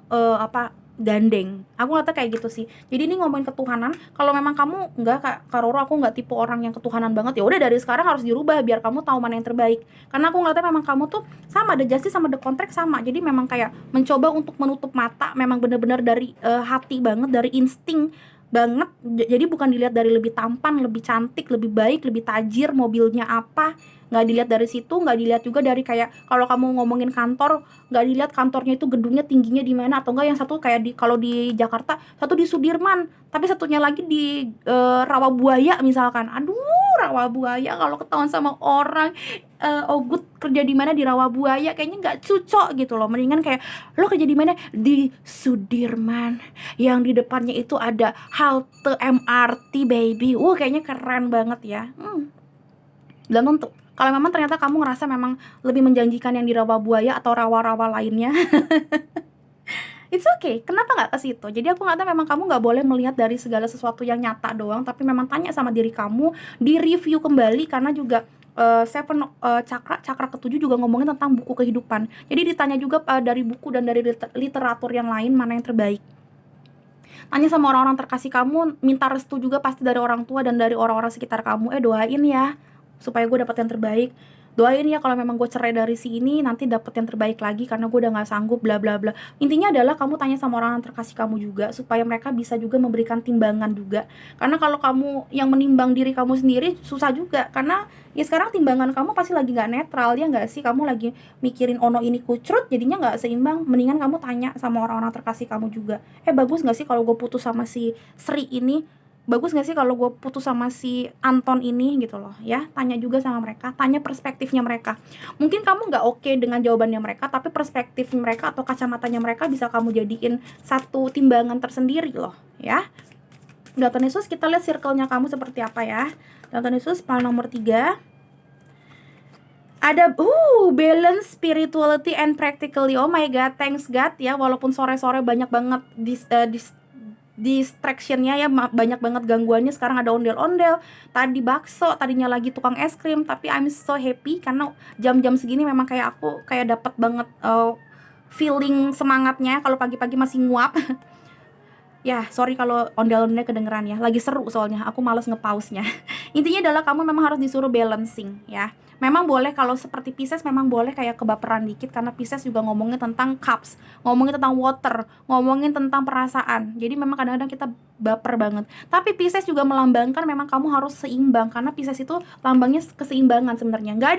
gandeng. Aku ngata kayak gitu sih. Jadi ini ngomongin ketuhanan. Kalau memang kamu enggak, Kak Roro, aku nggak tipe orang yang ketuhanan banget, ya udah dari sekarang harus dirubah biar kamu tahu mana yang terbaik. Karena aku ngeliatnya memang kamu tuh sama, the justice sama the contract sama. Jadi memang kayak mencoba untuk menutup mata, memang benar-benar dari hati banget, dari insting banget. Jadi bukan dilihat dari lebih tampan, lebih cantik, lebih baik, lebih tajir, mobilnya apa, nggak dilihat dari situ. Nggak dilihat juga dari kayak kalau kamu ngomongin kantor, nggak dilihat kantornya itu gedungnya tingginya di mana, atau enggak yang satu kayak kalau di Jakarta, satu di Sudirman, tapi satunya lagi di Rawabuaya misalkan. Aduh, Rawabuaya kalau ketahuan sama orang, Ogut kerja di mana di Rawabuaya, kayaknya nggak cocok gitu loh. Mendingan kayak lo kerja di mana, di Sudirman, yang di depannya itu ada halte MRT baby. Kayaknya keren banget ya. Belum tentu. Kalau memang ternyata kamu ngerasa memang lebih menjanjikan yang di Rawabuaya atau rawa-rawa lainnya, it's okay, kenapa nggak ke situ? Jadi aku ngerasa memang kamu nggak boleh melihat dari segala sesuatu yang nyata doang, tapi memang tanya sama diri kamu, di review kembali, karena juga seven chakra ketujuh juga ngomongin tentang buku kehidupan. Jadi ditanya juga dari buku dan dari literatur yang lain mana yang terbaik. Tanya sama orang-orang terkasih kamu, minta restu juga pasti dari orang tua dan dari orang-orang sekitar kamu. Doain ya supaya gue dapet yang terbaik. Doain ya kalau memang gue cerai dari si ini, nanti dapet yang terbaik lagi karena gue udah gak sanggup, bla bla bla. Intinya adalah kamu tanya sama orang terkasih kamu juga, supaya mereka bisa juga memberikan timbangan juga. Karena kalau kamu yang menimbang diri kamu sendiri, susah juga. Karena ya sekarang timbangan kamu pasti lagi gak netral, ya gak sih? Kamu lagi mikirin ono ini kucrut, jadinya gak seimbang. Mendingan kamu tanya sama orang-orang terkasih kamu juga, bagus gak sih kalau gue putus sama si Sri ini? Bagus gak sih kalau gue putus sama si Anton ini, gitu loh ya. Tanya juga sama mereka, tanya perspektifnya mereka. Mungkin kamu gak oke dengan jawabannya mereka, tapi perspektif mereka atau kacamatanya mereka bisa kamu jadiin satu timbangan tersendiri loh ya. Dalton Yesus, kita lihat circle-nya kamu seperti apa ya. Dalton Yesus, pile nomor 3. Ada balance, spirituality and practically. Oh my god, thanks God ya. Walaupun sore-sore banyak banget distractionnya ya, banyak banget gangguannya. Sekarang ada ondel-ondel, tadi bakso, tadinya lagi tukang es krim. Tapi I'm so happy karena jam-jam segini memang kayak aku kayak dapat banget feeling semangatnya kalau pagi-pagi masih nguap. Ya, sorry kalau ondel-ondelnya kedengeran ya. Lagi seru soalnya, aku males nge-pause-nya. Intinya adalah kamu memang harus disuruh balancing ya. Memang boleh kalau seperti Pisces, memang boleh kayak kebaperan dikit, karena Pisces juga ngomongin tentang cups, ngomongin tentang water, ngomongin tentang perasaan. Jadi memang kadang-kadang kita baper banget. Tapi Pisces juga melambangkan memang kamu harus seimbang, karena Pisces itu lambangnya keseimbangan sebenarnya. Nggak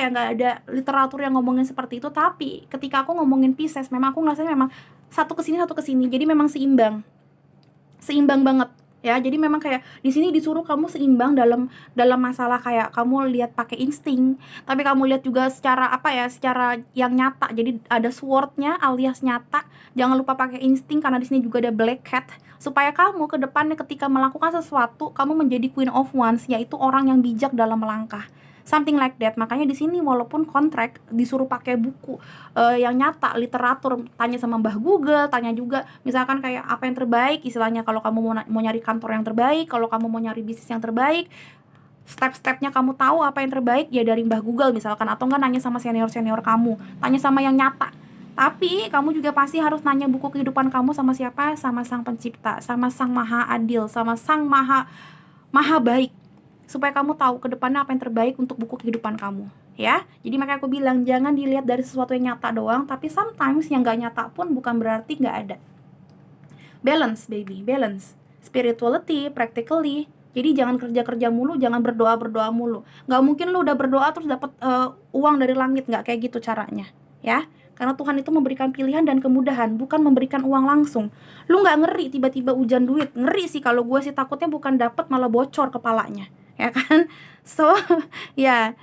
ada literatur yang ngomongin seperti itu. Tapi ketika aku ngomongin Pisces, memang aku ngerasanya memang satu kesini satu kesini, jadi memang seimbang banget ya. Jadi memang kayak di sini disuruh kamu seimbang dalam masalah kayak kamu lihat pakai insting, tapi kamu lihat juga secara secara yang nyata. Jadi ada swordnya alias nyata, jangan lupa pakai insting karena di sini juga ada black cat, supaya kamu ke depannya ketika melakukan sesuatu kamu menjadi Queen of Wands, yaitu orang yang bijak dalam melangkah. Something like that. Makanya di sini walaupun kontrak disuruh pakai buku yang nyata, literatur, tanya sama Mbah Google, tanya juga misalkan kayak apa yang terbaik istilahnya kalau kamu mau nyari kantor yang terbaik, kalau kamu mau nyari bisnis yang terbaik, step-stepnya kamu tahu apa yang terbaik ya dari Mbah Google misalkan, atau enggak nanya sama senior-senior kamu, tanya sama yang nyata. Tapi kamu juga pasti harus nanya buku kehidupan kamu sama siapa? Sama Sang Pencipta, sama Sang Maha Adil, sama Sang Maha baik, supaya kamu tahu ke depannya apa yang terbaik untuk buku kehidupan kamu ya. Jadi makanya aku bilang jangan dilihat dari sesuatu yang nyata doang, tapi sometimes yang gak nyata pun bukan berarti gak ada. Balance baby, balance. Spirituality, practically. Jadi jangan kerja-kerja mulu, jangan berdoa-berdoa mulu. Gak mungkin lu udah berdoa terus dapat uang dari langit, gak kayak gitu caranya, ya. Karena Tuhan itu memberikan pilihan dan kemudahan, bukan memberikan uang langsung. Lu gak ngeri tiba-tiba hujan duit. Ngeri sih kalau gue sih, takutnya bukan dapat malah bocor kepalanya, ya kan. So ya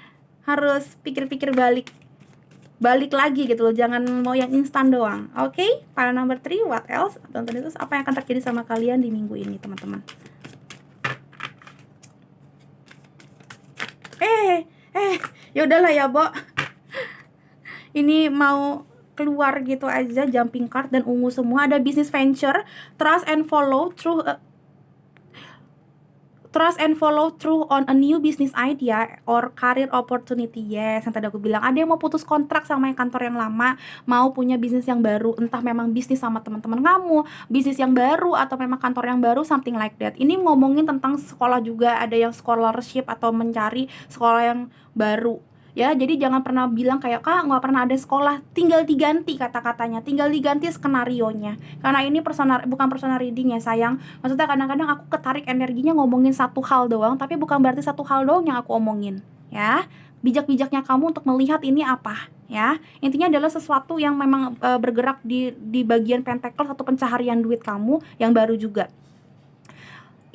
harus pikir-pikir balik lagi gitu loh, jangan mau yang instan doang. Oke, Pile number 3, what else? Tonton itu apa yang akan terjadi sama kalian di minggu ini, teman-teman. Ya udahlah ya, Bo. Ini mau keluar gitu aja, jumping card dan ungu semua. Ada business venture, trust and follow through on a new business idea or career opportunity. Yes, yang tadi aku bilang, ada yang mau putus kontrak sama yang kantor yang lama, mau punya bisnis yang baru, entah memang bisnis sama teman-teman kamu, bisnis yang baru, atau memang kantor yang baru, something like that. Ini ngomongin tentang sekolah juga, ada yang scholarship atau mencari sekolah yang baru. Ya, jadi jangan pernah bilang kayak, Kak, nggak pernah ada sekolah, tinggal diganti kata-katanya, tinggal diganti skenarionya. Karena ini bukan personal reading ya, sayang. Maksudnya kadang-kadang aku ketarik energinya ngomongin satu hal doang, tapi bukan berarti satu hal doang yang aku omongin, ya. Bijak-bijaknya kamu untuk melihat ini apa, ya. Intinya adalah sesuatu yang memang bergerak di bagian pentacle, satu pencaharian duit kamu yang baru juga.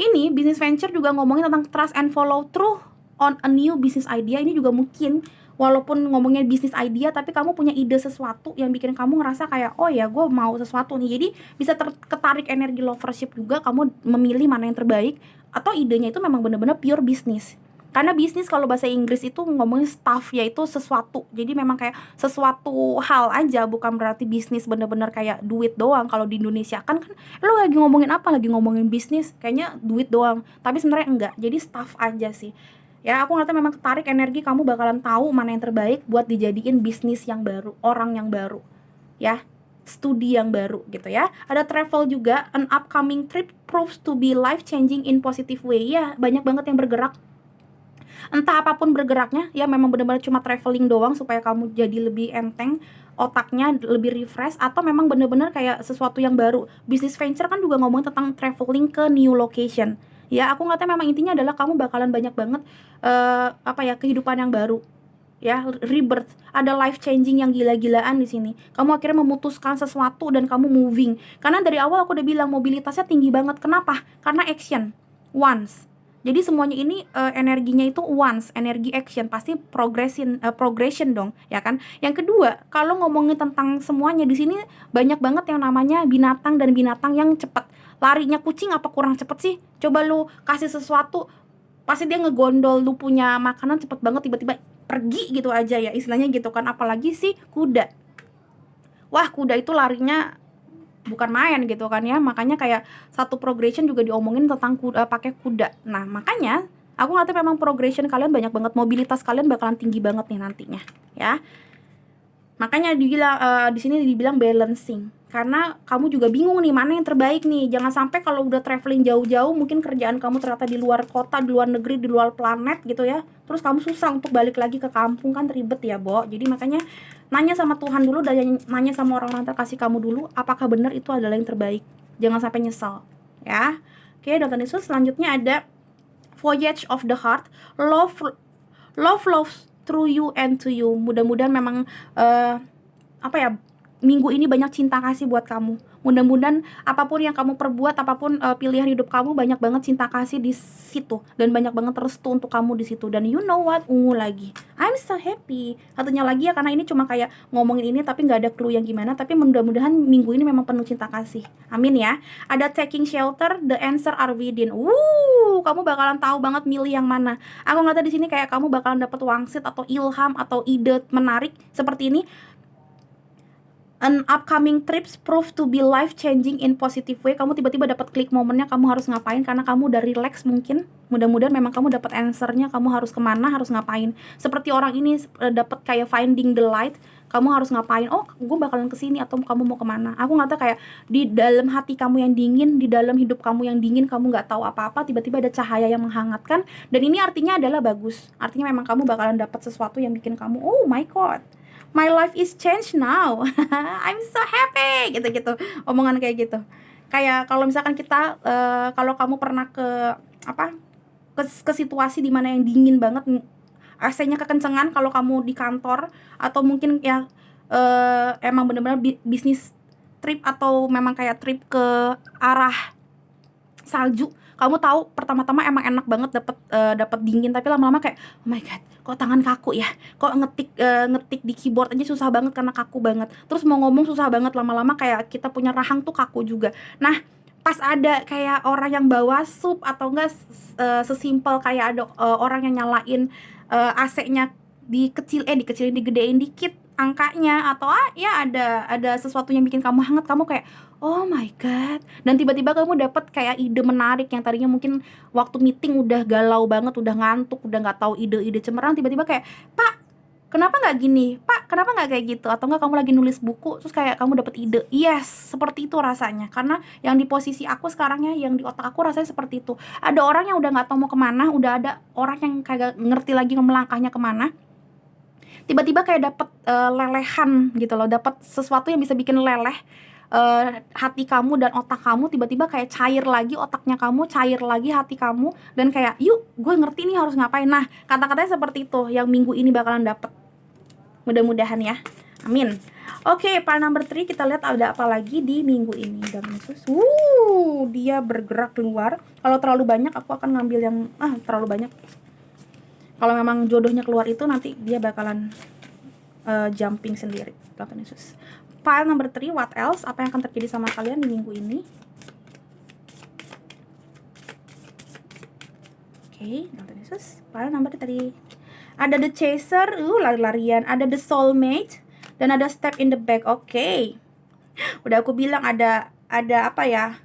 Ini business venture juga ngomongin tentang trust and follow through on a new business idea. Ini juga mungkin walaupun ngomongnya business idea, tapi kamu punya ide sesuatu yang bikin kamu ngerasa kayak, oh ya gue mau sesuatu nih. Jadi bisa ketarik energi lovership juga, kamu memilih mana yang terbaik, atau idenya itu memang benar-benar pure bisnis. Karena bisnis kalau bahasa Inggris itu ngomongin stuff, yaitu sesuatu. Jadi memang kayak sesuatu hal aja, bukan berarti bisnis bener-bener kayak duit doang. Kalau di Indonesia kan lo lagi ngomongin apa? Lagi ngomongin bisnis, kayaknya duit doang. Tapi sebenarnya enggak, jadi stuff aja sih. Ya, aku ngeliatnya memang ketarik energi, kamu bakalan tahu mana yang terbaik buat dijadiin bisnis yang baru, orang yang baru, ya, studi yang baru gitu ya. Ada travel juga, an upcoming trip proves to be life changing in positive way. Ya, banyak banget yang bergerak. Entah apapun bergeraknya, ya memang benar-benar cuma traveling doang supaya kamu jadi lebih enteng, otaknya lebih refresh, atau memang benar-benar kayak sesuatu yang baru. Business venture kan juga ngomongin tentang traveling ke new location. Ya, aku ngeliatnya memang intinya adalah kamu bakalan banyak banget kehidupan yang baru. Ya, rebirth, ada life changing yang gila-gilaan di sini. Kamu akhirnya memutuskan sesuatu dan kamu moving. Karena dari awal aku udah bilang mobilitasnya tinggi banget. Kenapa? Karena action, once. Jadi semuanya ini energinya itu once, energi action, pasti progression dong, ya kan? Yang kedua, kalau ngomongin tentang semuanya di sini banyak banget yang namanya binatang dan binatang yang cepat. Larinya kucing apa kurang cepet sih? Coba lu kasih sesuatu, pasti dia ngegondol lu punya makanan cepet banget, tiba-tiba pergi gitu aja ya, istilahnya gitu kan. Apalagi sih kuda. Wah, kuda itu larinya bukan main gitu kan ya. Makanya kayak satu progression juga diomongin tentang kuda, pakai kuda. Nah, makanya aku ngeliatnya memang progression kalian banyak banget, mobilitas kalian bakalan tinggi banget nih nantinya, ya. Makanya di sini dibilang balancing. Karena kamu juga bingung nih mana yang terbaik nih. Jangan sampai kalau udah traveling jauh-jauh, mungkin kerjaan kamu ternyata di luar kota, di luar negeri, di luar planet gitu ya. Terus kamu susah untuk balik lagi ke kampung, kan ribet ya, Bo. Jadi makanya nanya sama Tuhan dulu dan nanya sama orang-orang terkasih kamu dulu, apakah benar itu adalah yang terbaik. Jangan sampai nyesal, ya. Oke, Dr. Yesus, selanjutnya ada Voyage of the Heart, love through you and to you. Mudah-mudahan memang minggu ini banyak cinta kasih buat kamu. Mudah-mudahan apapun yang kamu perbuat, apapun pilihan hidup kamu, banyak banget cinta kasih di situ dan banyak banget restu untuk kamu di situ. Dan you know what, ungu lagi. I'm so happy. Satunya lagi ya, karena ini cuma kayak ngomongin ini tapi nggak ada clue yang gimana. Tapi mudah-mudahan minggu ini memang penuh cinta kasih. Amin ya. Ada taking shelter, the answer are within. Kamu bakalan tahu banget milih yang mana. Aku ngeliatnya di sini kayak kamu bakalan dapet wangsit atau ilham atau ide menarik seperti ini. An upcoming trips prove to be life changing in positive way. Kamu tiba-tiba dapat klik momennya, kamu harus ngapain karena kamu udah relax mungkin. Mudah-mudahan memang kamu dapat answernya, kamu harus kemana, harus ngapain. Seperti orang ini dapat kayak finding the light. kamu harus ngapain, oh gue bakalan kesini, atau kamu mau kemana. Aku nggak tahu, kayak di dalam hati kamu yang dingin, di dalam hidup kamu yang dingin, kamu nggak tahu apa-apa, tiba-tiba ada cahaya yang menghangatkan, dan ini artinya adalah bagus, artinya memang kamu bakalan dapat sesuatu yang bikin kamu, oh my god, my life is changed now. I'm so happy, gitu-gitu, omongan kayak gitu. Kayak kalau misalkan kita, kalau kamu pernah ke apa, ke situasi dimana yang dingin banget, AC-nya kekencengan kalau kamu di kantor, atau mungkin ya emang bener-bener bisnis trip, atau memang kayak trip ke arah salju, kamu tahu pertama-tama emang enak banget dapat dingin, tapi lama-lama kayak oh my god, kok tangan kaku ya, kok ngetik di keyboard aja susah banget karena kaku banget, terus mau ngomong susah banget, lama-lama kayak kita punya rahang tuh kaku juga. Nah, pas ada kayak orang yang bawa sup, atau enggak sesimpel kayak ada orang yang nyalain AC-nya dikecilin digedein dikit angkanya, atau ya ada sesuatu yang bikin kamu hangat, kamu kayak oh my god, dan tiba-tiba kamu dapat kayak ide menarik yang tadinya mungkin waktu meeting udah galau banget, udah ngantuk, udah nggak tahu ide-ide cemerlang, tiba-tiba kayak Pak, kenapa nggak gini, Pak, kenapa nggak kayak gitu, atau enggak kamu lagi nulis buku terus kayak kamu dapet ide. Yes, seperti itu rasanya, karena yang di posisi aku sekarang ya, yang di otak aku rasanya seperti itu. Ada orang yang udah nggak tahu mau kemana, udah ada orang yang kayak ngerti lagi melangkahnya kemana, tiba-tiba kayak dapet lelehan gitu loh, dapet sesuatu yang bisa bikin leleh hati kamu dan otak kamu, tiba-tiba kayak cair lagi otaknya kamu, cair lagi hati kamu, dan kayak yuk gue ngerti nih harus ngapain. Nah, kata-katanya seperti itu yang minggu ini bakalan dapet, mudah-mudahan ya, amin. Oke, pile number 3, kita lihat ada apa lagi di minggu ini. Dia bergerak keluar. Kalau terlalu banyak aku akan ngambil yang terlalu banyak. Kalau memang jodohnya keluar itu, nanti dia bakalan jumping sendiri. Tuhan Yesus. File number 3, what else? Apa yang akan terjadi sama kalian di minggu ini? Oke, Tuhan Yesus. File number 3. Ada the chaser, lari-larian. Ada the soulmate, dan ada step in the back. Oke. Udah aku bilang ada apa ya?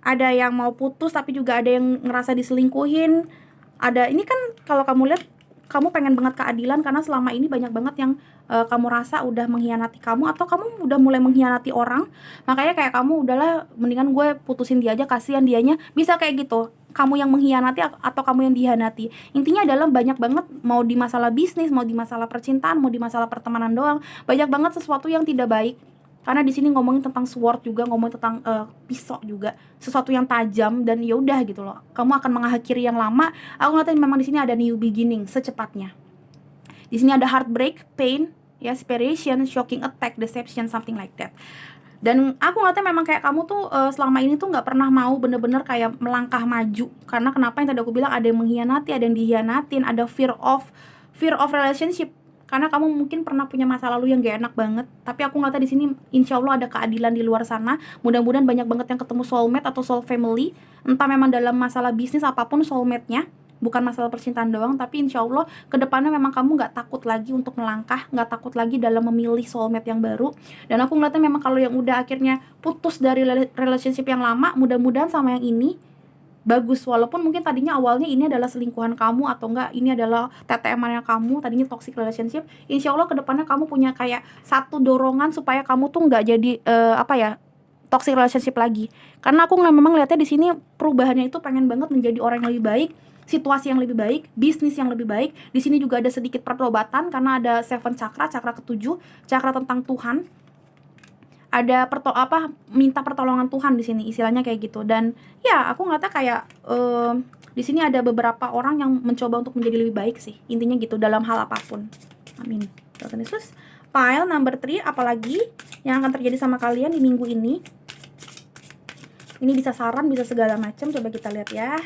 Ada yang mau putus, tapi juga ada yang ngerasa diselingkuhin. Ada, ini kan kalau kamu lihat, kamu pengen banget keadilan karena selama ini banyak banget yang kamu rasa udah mengkhianati kamu, atau kamu udah mulai mengkhianati orang. Makanya kayak kamu udahlah, mendingan gue putusin dia aja, kasihan dianya. Bisa kayak gitu, kamu yang mengkhianati atau kamu yang dihianati. Intinya adalah banyak banget, mau di masalah bisnis, mau di masalah percintaan, mau di masalah pertemanan doang, banyak banget sesuatu yang tidak baik. Karena di sini ngomongin tentang sword juga, ngomongin tentang pisau juga, sesuatu yang tajam, dan ya udah gitu loh. Kamu akan mengakhiri yang lama. Aku ngeliatin memang di sini ada new beginning secepatnya. Di sini ada heartbreak, pain, ya, separation, shocking attack, deception, something like that. Dan aku ngeliatnya memang kayak kamu tuh selama ini tuh nggak pernah mau bener-bener kayak melangkah maju. Karena kenapa, yang tadi aku bilang, ada yang mengkhianati, ada yang dihianatin, ada fear of relationship. Karena kamu mungkin pernah punya masa lalu yang gak enak banget. Tapi aku ngeliatnya di sini, insya Allah ada keadilan di luar sana. Mudah-mudahan banyak banget yang ketemu soulmate atau soul family. Entah memang dalam masalah bisnis apapun soulmate-nya, bukan masalah percintaan doang. Tapi insya Allah kedepannya memang kamu gak takut lagi untuk melangkah, gak takut lagi dalam memilih soulmate yang baru. Dan aku ngeliatnya memang kalau yang udah akhirnya putus dari relationship yang lama, mudah-mudahan sama yang ini bagus. Walaupun mungkin tadinya awalnya ini adalah selingkuhan kamu, atau enggak ini adalah TTM-nya kamu, tadinya toxic relationship, insya Allah kedepannya kamu punya kayak satu dorongan supaya kamu tuh nggak jadi toxic relationship lagi. Karena aku memang lihatnya di sini perubahannya itu pengen banget menjadi orang yang lebih baik, situasi yang lebih baik, bisnis yang lebih baik. Di sini juga ada sedikit pertobatan karena ada 7 chakra, chakra ke-7, chakra tentang Tuhan. Ada minta pertolongan Tuhan di sini, istilahnya kayak gitu. Dan ya aku ngeliatnya kayak di sini ada beberapa orang yang mencoba untuk menjadi lebih baik sih, intinya gitu, dalam hal apapun. Amin, Tuhan Yesus. File number 3, apalagi yang akan terjadi sama kalian di minggu ini? Ini bisa saran, bisa segala macam. Coba kita lihat ya,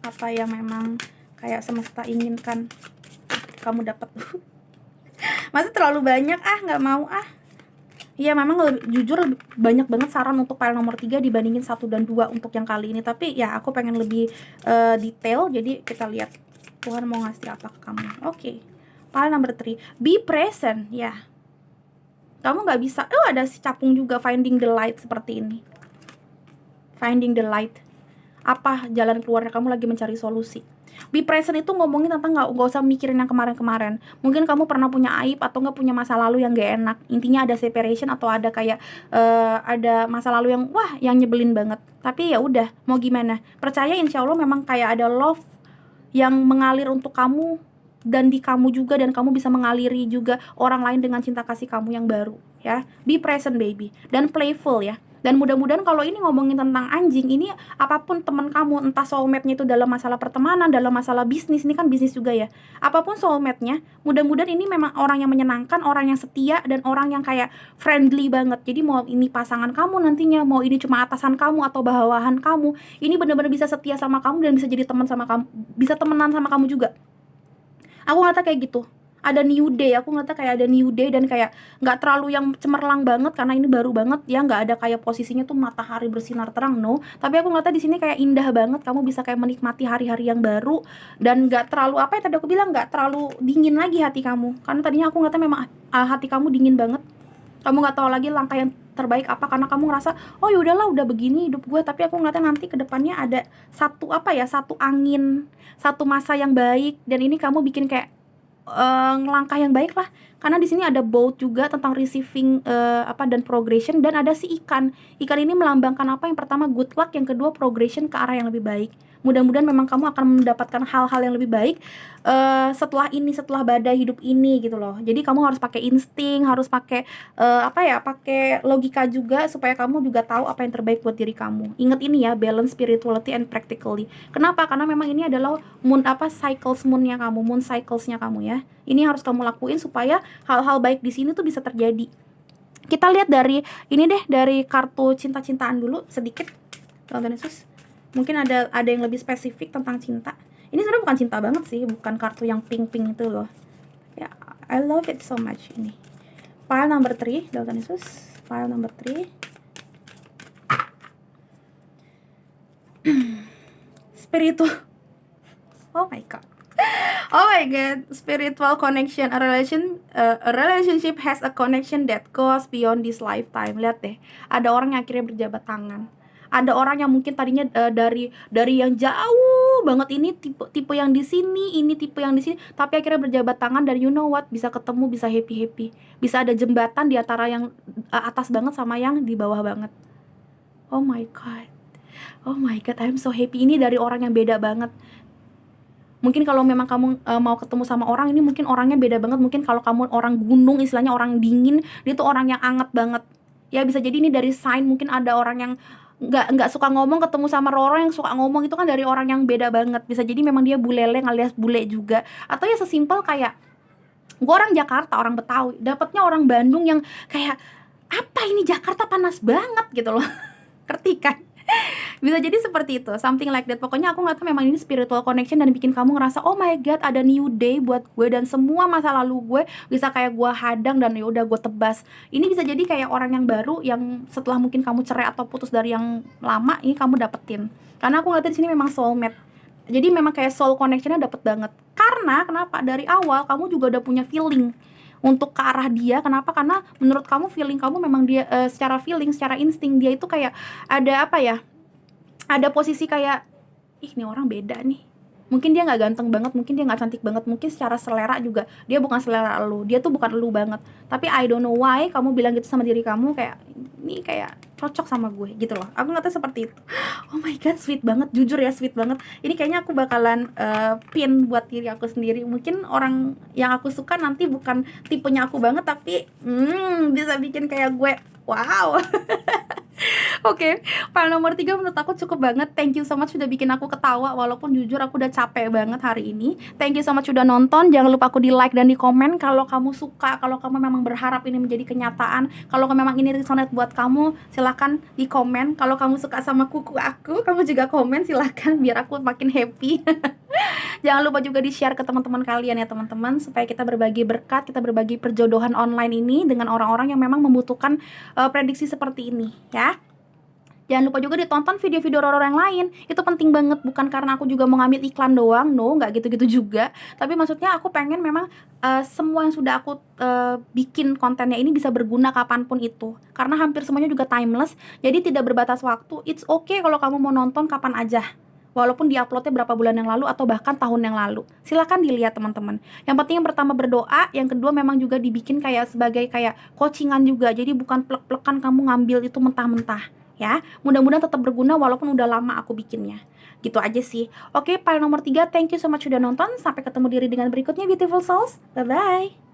apa yang memang kayak semesta inginkan kamu dapat. Masih terlalu banyak, nggak mau. Iya, memang jujur banyak banget saran untuk file nomor 3 dibandingin 1 dan 2 untuk yang kali ini. Tapi ya aku pengen lebih detail, jadi kita lihat Tuhan mau ngasih apa ke kamu. Oke. File number 3, be present. Ya, kamu gak bisa, ada si capung juga, finding the light, seperti ini. Finding the light. Apa jalan keluarnya, kamu lagi mencari solusi. Be present itu ngomongin tentang nggak usah mikirin yang kemarin-kemarin. Mungkin kamu pernah punya aib atau nggak punya masa lalu yang gak enak. Intinya ada separation atau ada kayak ada masa lalu yang wah yang nyebelin banget. Tapi ya udah, mau gimana? Percaya insya Allah memang kayak ada love yang mengalir untuk kamu dan di kamu juga, dan kamu bisa mengaliri juga orang lain dengan cinta kasih kamu yang baru ya. Be present baby dan playful ya. Dan mudah-mudahan kalau ini ngomongin tentang anjing, ini apapun teman kamu, entah soulmate-nya itu dalam masalah pertemanan, dalam masalah bisnis, ini kan bisnis juga ya. Apapun soulmate-nya, mudah-mudahan ini memang orang yang menyenangkan, orang yang setia, dan orang yang kayak friendly banget. Jadi mau ini pasangan kamu nantinya, mau ini cuma atasan kamu atau bawahan kamu, ini benar-benar bisa setia sama kamu dan bisa jadi teman sama kamu, bisa temenan sama kamu juga. Aku ngeliatnya kayak gitu, ada new day, aku ngeliatnya kayak ada new day dan kayak nggak terlalu yang cemerlang banget karena ini baru banget ya, nggak ada kayak posisinya tuh matahari bersinar terang, no. Tapi aku ngeliatnya di sini kayak indah banget, kamu bisa kayak menikmati hari-hari yang baru dan nggak terlalu apa ya, tadi aku bilang nggak terlalu dingin lagi hati kamu, karena tadinya aku ngeliatnya memang hati kamu dingin banget, kamu nggak tahu lagi langkah yang terbaik apa karena kamu ngerasa oh yaudahlah udah begini hidup gue. Tapi aku ngeliatnya nanti kedepannya ada satu apa ya, satu angin, satu masa yang baik, dan ini kamu bikin kayak langkah yang baik lah, karena di sini ada boat juga tentang receiving apa dan progression, dan ada si ikan ini melambangkan apa, yang pertama good luck, yang kedua progression ke arah yang lebih baik. Mudah-mudahan memang kamu akan mendapatkan hal-hal yang lebih baik setelah ini, setelah badai hidup ini gitu loh. Jadi kamu harus pakai insting, harus pakai apa ya, pakai logika juga supaya kamu juga tahu apa yang terbaik buat diri kamu. Ingat ini ya, balance spirituality and practically. Kenapa? Karena memang ini adalah moon apa, cycles moonnya kamu, moon cyclesnya kamu ya. Ini harus kamu lakuin supaya hal-hal baik di sini tuh bisa terjadi. Kita lihat dari ini deh, dari kartu cinta-cintaan dulu sedikit, Tuhan Yesus. Mungkin ada yang lebih spesifik tentang cinta. Ini sebenarnya bukan cinta banget sih, bukan kartu yang pink-pink itu loh. Ya, I love it so much ini. File number 3, Tuhan Yesus. File number 3. Spiritual. Oh my god. Oh my god, spiritual connection, a relationship has a connection that goes beyond this lifetime. Lihat deh, ada orang yang akhirnya berjabat tangan. Ada orang yang mungkin tadinya dari yang jauh banget, ini tipe yang di sini, ini tipe yang di sini, tapi akhirnya berjabat tangan dan you know what, bisa ketemu, bisa happy. Bisa ada jembatan di antara yang atas banget sama yang di bawah banget. Oh my god. Oh my god, I'm so happy. Ini dari orang yang beda banget. Mungkin kalau memang kamu mau ketemu sama orang ini, mungkin orangnya beda banget. Mungkin kalau kamu orang gunung, istilahnya orang dingin, dia tuh orang yang anget banget. Ya bisa jadi ini dari sign, mungkin ada orang yang nggak suka ngomong, ketemu sama Roro yang suka ngomong, itu kan dari orang yang beda banget. Bisa jadi memang dia bulele alias bule juga. Atau ya sesimpel kayak gue orang Jakarta, orang Betawi, dapetnya orang Bandung yang kayak apa ini Jakarta panas banget gitu loh. Ngerti kan? Bisa jadi seperti itu, something like that. Pokoknya aku ngeliatnya memang ini spiritual connection dan bikin kamu ngerasa oh my god, ada new day buat gue, dan semua masa lalu gue bisa kayak gue hadang dan ya udah gue tebas. Ini bisa jadi kayak orang yang baru yang setelah mungkin kamu cerai atau putus dari yang lama, ini kamu dapetin. Karena aku ngeliatnya di sini memang soulmate. Jadi memang kayak soul connectionnya dapet banget. Karena kenapa? Dari awal kamu juga udah punya feeling untuk ke arah dia. Kenapa? Karena menurut kamu feeling kamu memang dia secara feeling, secara insting dia itu kayak ada apa ya, ada posisi kayak ih ini orang beda nih. Mungkin dia gak ganteng banget, mungkin dia gak cantik banget, mungkin secara selera juga dia bukan selera lu, dia tuh bukan lu banget. Tapi I don't know why kamu bilang gitu sama diri kamu, kayak ini kayak cocok sama gue gitu loh. Aku ngeliatnya seperti itu. Oh my god, sweet banget, jujur ya, sweet banget. Ini kayaknya aku bakalan pin buat diri aku sendiri. Mungkin orang yang aku suka nanti bukan tipenya aku banget, tapi bisa bikin kayak gue. Wow. Oke, file nomor 3 menurut aku cukup banget. Thank you so much sudah bikin aku ketawa, walaupun jujur aku udah capek banget hari ini. Thank you so much sudah nonton. Jangan lupa aku di like dan di komen kalau kamu suka, kalau kamu memang berharap ini menjadi kenyataan. Kalau memang ini resonate buat kamu, silahkan di komen. Kalau kamu suka sama kuku aku, kamu juga komen silahkan biar aku makin happy. Jangan lupa juga di-share ke teman-teman kalian ya teman-teman, supaya kita berbagi berkat, kita berbagi perjodohan online ini dengan orang-orang yang memang membutuhkan prediksi seperti ini ya. Jangan lupa juga ditonton video-video Roro yang lain. Itu penting banget, bukan karena aku juga mau ngambil iklan doang, no, nggak gitu-gitu juga. Tapi maksudnya aku pengen memang semua yang sudah aku bikin kontennya ini bisa berguna kapanpun itu. Karena hampir semuanya juga timeless, jadi tidak berbatas waktu. It's okay kalau kamu mau nonton kapan aja. walaupun diuploadnya berapa bulan yang lalu atau bahkan tahun yang lalu. Silakan dilihat teman-teman. Yang penting yang pertama berdoa, yang kedua memang juga dibikin kayak sebagai kayak coachingan juga. Jadi bukan plek-plekan kamu ngambil itu mentah-mentah ya. Mudah-mudahan tetap berguna walaupun udah lama aku bikinnya. Gitu aja sih. Oke, file nomor 3, thank you so much sudah nonton. Sampai ketemu di readingan berikutnya, beautiful souls. Bye-bye.